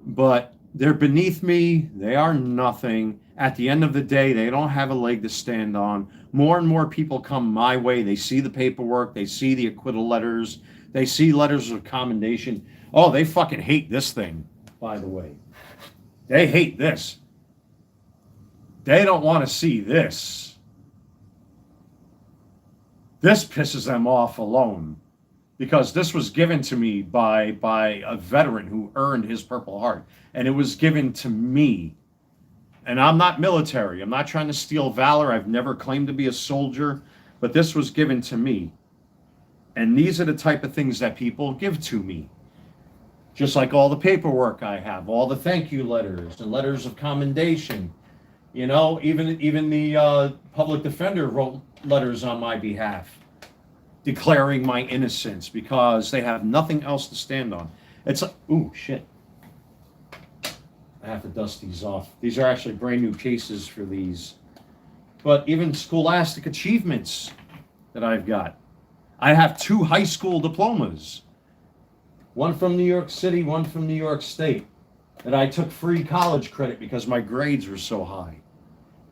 But they're beneath me. They are nothing. At the end of the day, they don't have a leg to stand on. More and more people come my way. They see the paperwork. They see the acquittal letters. They see letters of commendation. Oh, they fucking hate this thing, by the way. They hate this. They don't want to see this. This pisses them off alone. Because this was given to me by a veteran who earned his Purple Heart. And it was given to me. And I'm not military. I'm not trying to steal valor. I've never claimed to be a soldier. But this was given to me. And these are the type of things that people give to me. Just like all the paperwork I have, all the thank you letters and letters of commendation. You know, even the public defender wrote letters on my behalf, declaring my innocence because they have nothing else to stand on. It's like, ooh, shit. I have to dust these off. These are actually brand new cases for these. But even scholastic achievements that I've got. I have 2 high school diplomas. One from New York City, one from New York State. That I took free college credit because my grades were so high.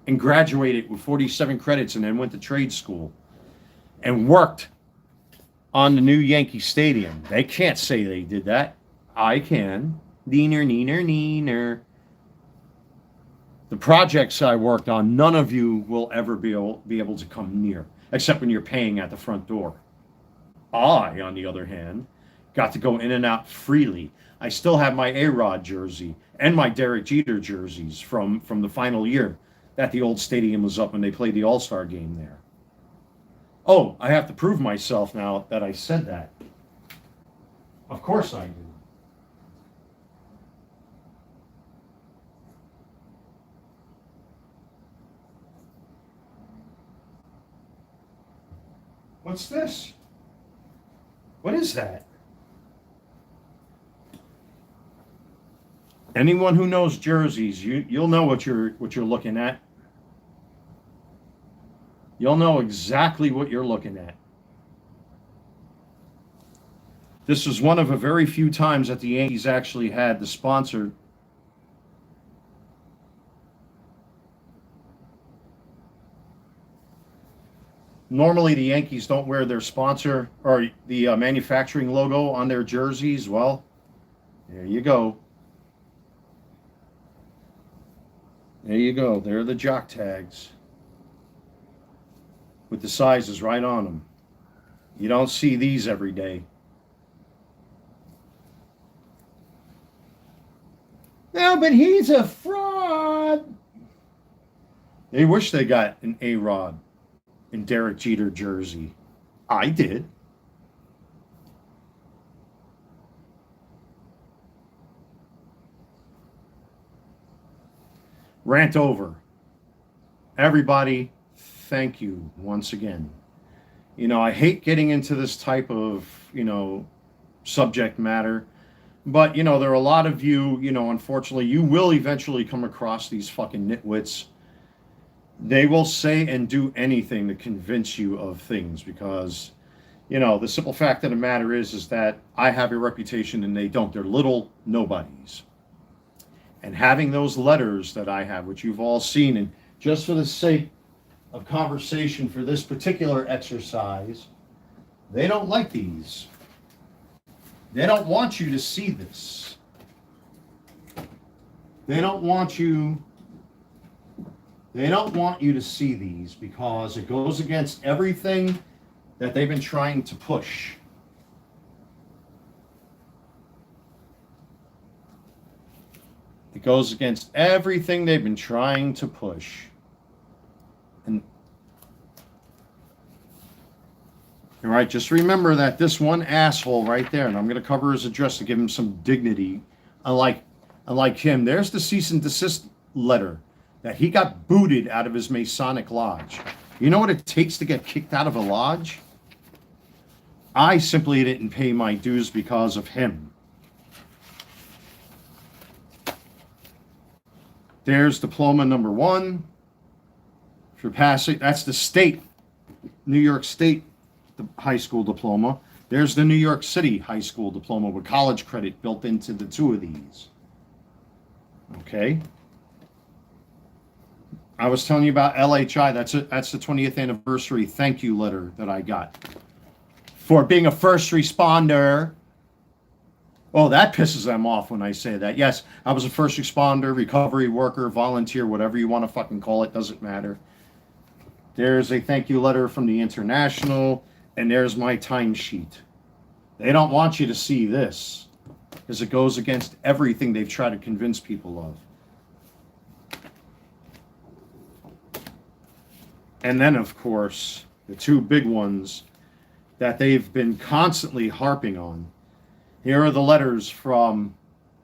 And graduated with 47 credits and then went to trade school. And worked on the new Yankee Stadium. They can't say they did that. I can. Neener, neener, neener. The projects I worked on, none of you will ever be able to come near, except when you're paying at the front door. I, on the other hand, got to go in and out freely. I still have my A-Rod jersey and my Derek Jeter jerseys from the final year that the old stadium was up when they played the All-Star game there. Oh, I have to prove myself now that I said that. Of course I do. What's this? What is that? Anyone who knows jerseys, you'll know what you're looking at. You'll know exactly what you're looking at. This was one of a very few times that the Yankees actually had the sponsor. Normally, the Yankees don't wear their sponsor or the manufacturing logo on their jerseys. Well, there you go. There you go. There are the jock tags with the sizes right on them. You don't see these every day. No, but he's a fraud. They wish they got an A-Rod in Derek Jeter jersey. I did. Rant over. Everybody, thank you once again. You know, I hate getting into this type of, subject matter. But, there are a lot of you, unfortunately, you will eventually come across these fucking nitwits. They will say and do anything to convince you of things because, the simple fact of the matter is that I have a reputation and they don't. They're little nobodies. And having those letters that I have, which you've all seen, and just for the sake of conversation for this particular exercise, they don't like these. They don't want you to see this. They don't want you They don't want you to see these because it goes against everything that they've been trying to push. It goes against everything they've been trying to push. And all right, just remember that this one asshole right there, and I'm going to cover his address to give him some dignity. Unlike him, there's the cease and desist letter that he got booted out of his Masonic lodge. You know what it takes to get kicked out of a lodge? I simply didn't pay my dues because of him. There's diploma number 1 for passing. That's the state, New York State high school diploma. There's the New York City high school diploma with college credit built into the 2 of these. Okay. I was telling you about LHI. That's the 20th anniversary thank you letter that I got for being a first responder. Oh, that pisses them off when I say that. Yes, I was a first responder, recovery worker, volunteer, whatever you want to fucking call it, doesn't matter. There's a thank you letter from the International, and there's my timesheet. They don't want you to see this because it goes against everything they've tried to convince people of. And then, of course, the 2 big ones that they've been constantly harping on. Here are the letters from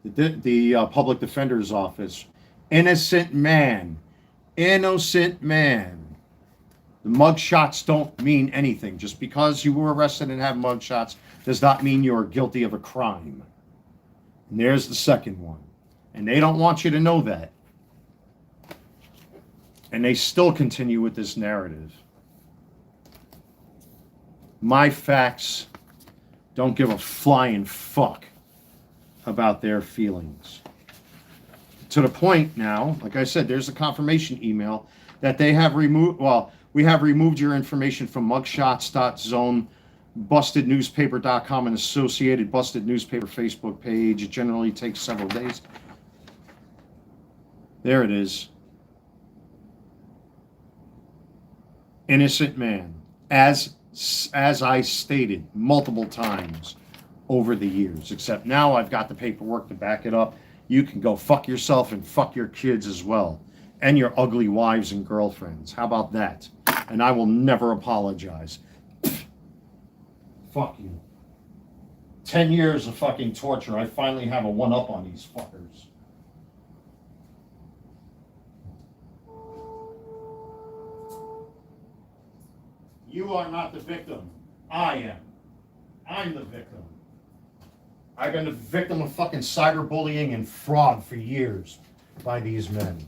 the public defender's office. Innocent man. Innocent man. The mugshots don't mean anything. Just because you were arrested and have mugshots does not mean you're guilty of a crime. And there's the second one. And they don't want you to know that. And they still continue with this narrative. My facts don't give a flying fuck about their feelings. To the point now, like I said, there's a confirmation email that they have removed. Well, we have removed your information from mugshots.zone, bustednewspaper.com, and associated Busted Newspaper Facebook page. It generally takes several days. There it is. Innocent man. As I stated multiple times over the years, except now I've got the paperwork to back it up. You can go fuck yourself and fuck your kids as well, and your ugly wives and girlfriends. How about that? And I will never apologize. Fuck you. 10 years of fucking torture. I finally have a one-up on these fuckers. You are not the victim. I am. I'm the victim. I've been the victim of fucking cyberbullying and fraud for years by these men.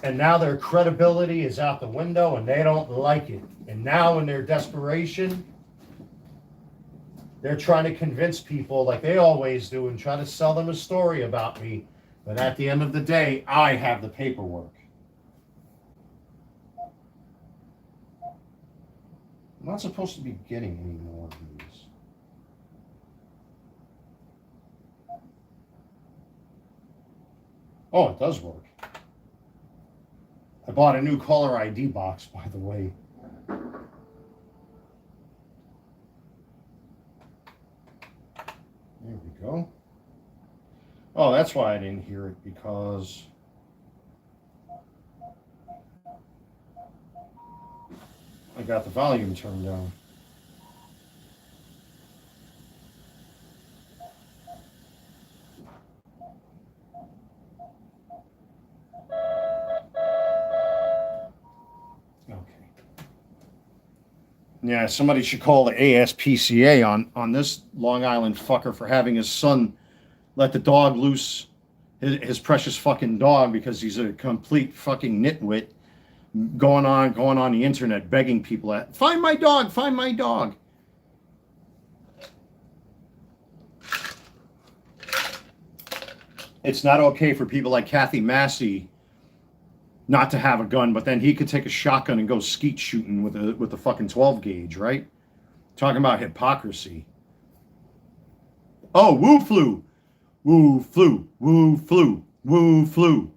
And now their credibility is out the window and they don't like it. And now in their desperation, they're trying to convince people like they always do and try to sell them a story about me. But at the end of the day, I have the paperwork. I'm not supposed to be getting any more of these. Oh, it does work. I bought a new caller ID box, by the way. There we go. Oh, that's why I didn't hear it, because I got the volume turned down. Okay. Yeah, somebody should call the ASPCA on this Long Island fucker for having his son let the dog loose, his precious fucking dog, because he's a complete fucking nitwit. Going on the internet begging people find my dog, find my dog. It's not okay for people like Kathy Massey not to have a gun, but then he could take a shotgun and go skeet shooting with a fucking 12 gauge, right? Talking about hypocrisy. Oh, woo flu, woo flu, woo flu, woo flu,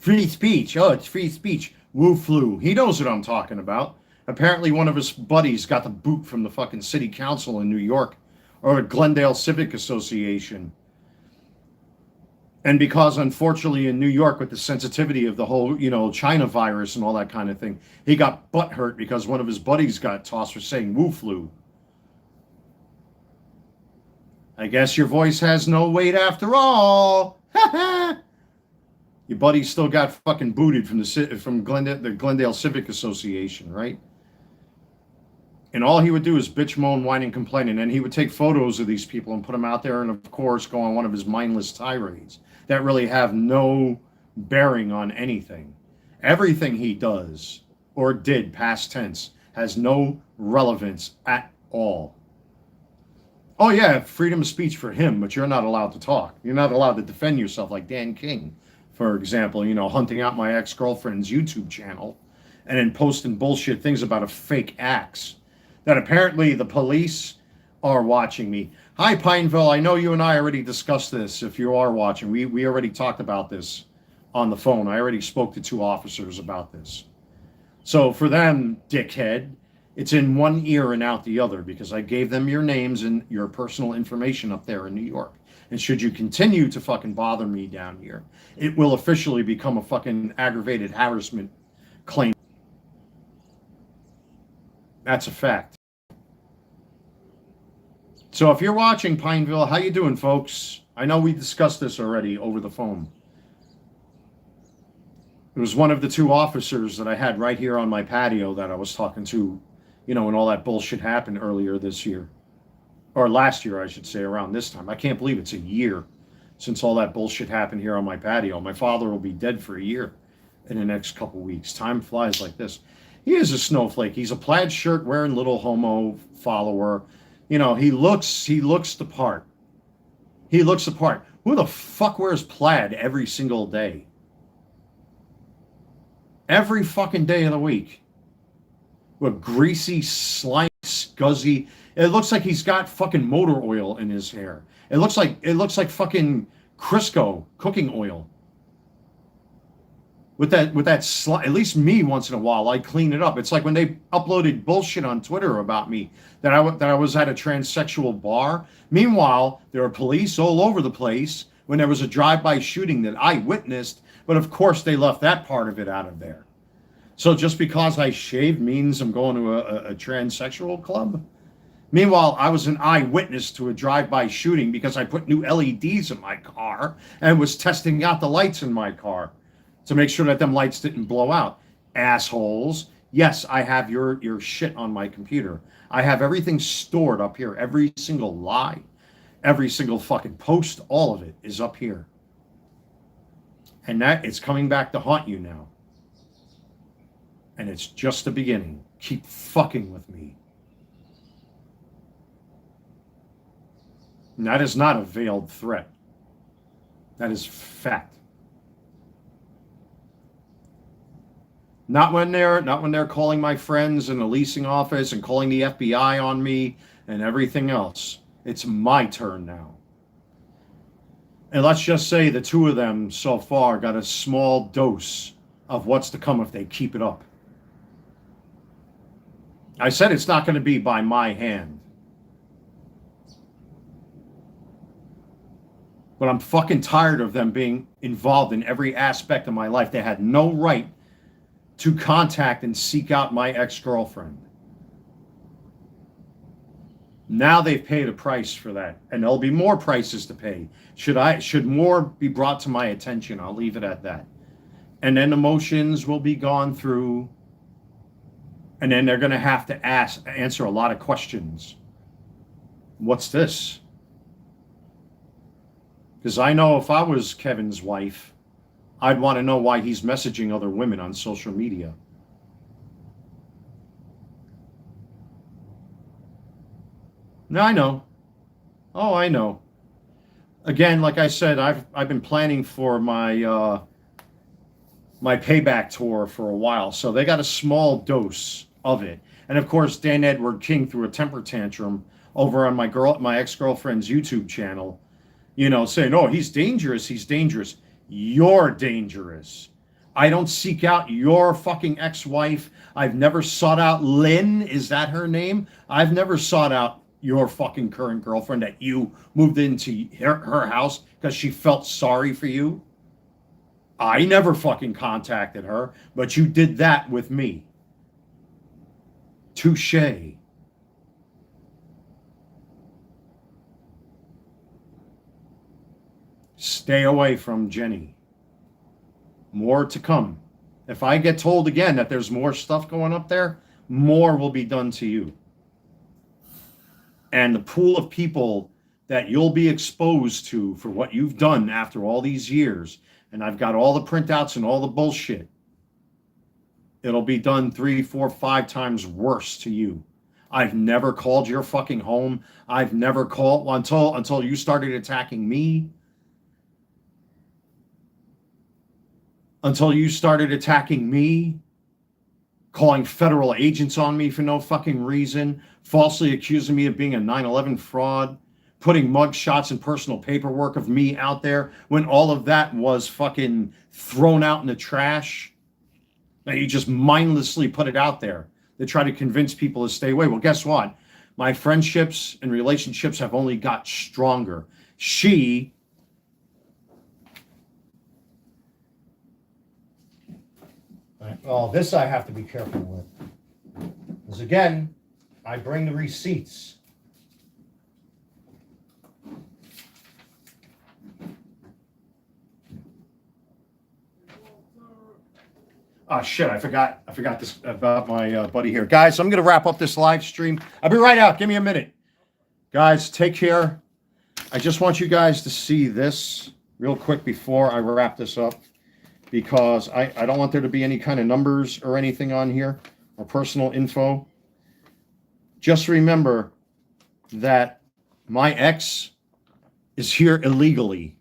Free speech. Oh, it's free speech. Woo flu. He knows what I'm talking about. Apparently, one of his buddies got the boot from the fucking city council in New York or Glendale Civic Association. And because, unfortunately, in New York, with the sensitivity of the whole, China virus and all that kind of thing, he got butthurt because one of his buddies got tossed for saying woo flu. I guess your voice has no weight after all. Your buddy still got fucking booted from the Glendale Civic Association, right? And all he would do is bitch, moan, whine, and complain. And then he would take photos of these people and put them out there and, of course, go on one of his mindless tirades that really have no bearing on anything. Everything he does or did, past tense, has no relevance at all. Oh, yeah, freedom of speech for him, but you're not allowed to talk. You're not allowed to defend yourself like Dan King, for example, hunting out my ex-girlfriend's YouTube channel and then posting bullshit things about a fake axe that apparently the police are watching me. Hi, Pineville. I know you and I already discussed this. If you are watching, we already talked about this on the phone. I already spoke to 2 officers about this. So for them, dickhead, it's in one ear and out the other because I gave them your names and your personal information up there in New York. And should you continue to fucking bother me down here, it will officially become a fucking aggravated harassment claim. That's a fact. So if you're watching, Pineville, how you doing, folks? I know we discussed this already over the phone. It was one of the 2 officers that I had right here on my patio that I was talking to, when all that bullshit happened earlier this year. Or last year, I should say, around this time. I can't believe it's a year since all that bullshit happened here on my patio. My father will be dead for a year in the next couple weeks. Time flies like this. He is a snowflake. He's a plaid shirt wearing little homo follower. He looks the part. He looks the part. Who the fuck wears plaid every single day? Every fucking day of the week. With greasy, slimy, scuzzy. It looks like he's got fucking motor oil in his hair. It looks like fucking Crisco cooking oil. With that at least me once in a while, I clean it up. It's like when they uploaded bullshit on Twitter about me that I was at a transsexual bar. Meanwhile, there are police all over the place when there was a drive-by shooting that I witnessed, but of course they left that part of it out of there. So just because I shaved means I'm going to a transsexual club? Meanwhile, I was an eyewitness to a drive-by shooting because I put new LEDs in my car and was testing out the lights in my car to make sure that them lights didn't blow out. Assholes. Yes, I have your shit on my computer. I have everything stored up here. Every single lie, every single fucking post, all of it is up here. And that it's coming back to haunt you now. And it's just the beginning. Keep fucking with me. And that is not a veiled threat. That is fact. Not when they're calling my friends in the leasing office and calling the FBI on me and everything else. It's my turn now. And let's just say the 2 of them so far got a small dose of what's to come if they keep it up. I said it's not going to be by my hand. But I'm fucking tired of them being involved in every aspect of my life. They had no right to contact and seek out my ex-girlfriend. Now they've paid a price for that, and there'll be more prices to pay. Should more be brought to my attention, I'll leave it at that. And then emotions will be gone through, and then they're going to have to answer a lot of questions. What's this? Because I know if I was Kevin's wife, I'd want to know why he's messaging other women on social media. No, I know. Oh, I know. Again, like I said, I've been planning for my my payback tour for a while, so they got a small dose of it. And of course, Dan Edward King threw a temper tantrum over on my ex-girlfriend's YouTube channel, saying, "Oh, he's dangerous. He's dangerous." You're dangerous. I don't seek out your fucking ex-wife. I've never sought out Lynn. Is that her name? I've never sought out your fucking current girlfriend that you moved into her house because she felt sorry for you. I never fucking contacted her, but you did that with me. Touche. Stay away from Jenny. More to come. If I get told again that there's more stuff going up there, more will be done to you. And the pool of people that you'll be exposed to for what you've done after all these years, and I've got all the printouts and all the bullshit, it'll be done 3, 4, 5 times worse to you. I've never called your fucking home. I've never called until you started attacking me. Until you started attacking me, calling federal agents on me for no fucking reason, falsely accusing me of being a 9/11 fraud, putting mug shots and personal paperwork of me out there when all of that was fucking thrown out in the trash. Now you just mindlessly put it out there to try to convince people to stay away. Well, guess what? My friendships and relationships have only got stronger. Well, this I have to be careful with. Because again, I bring the receipts. Oh shit, I forgot this about my buddy here. Guys, I'm going to wrap up this live stream. I'll be right out. Give me a minute. Guys, take care. I just want you guys to see this real quick before I wrap this up, because I don't want there to be any kind of numbers or anything on here or personal info. Just remember that my ex is here illegally.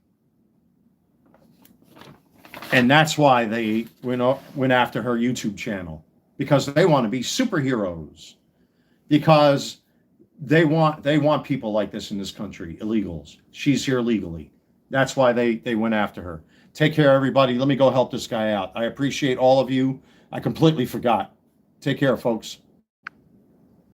And that's why they went after her YouTube channel, because they want to be superheroes, because they want people like this in this country, illegals. She's here legally. That's why they went after her. Take care, everybody. Let me go help this guy out. I appreciate all of you. I completely forgot. Take care, folks.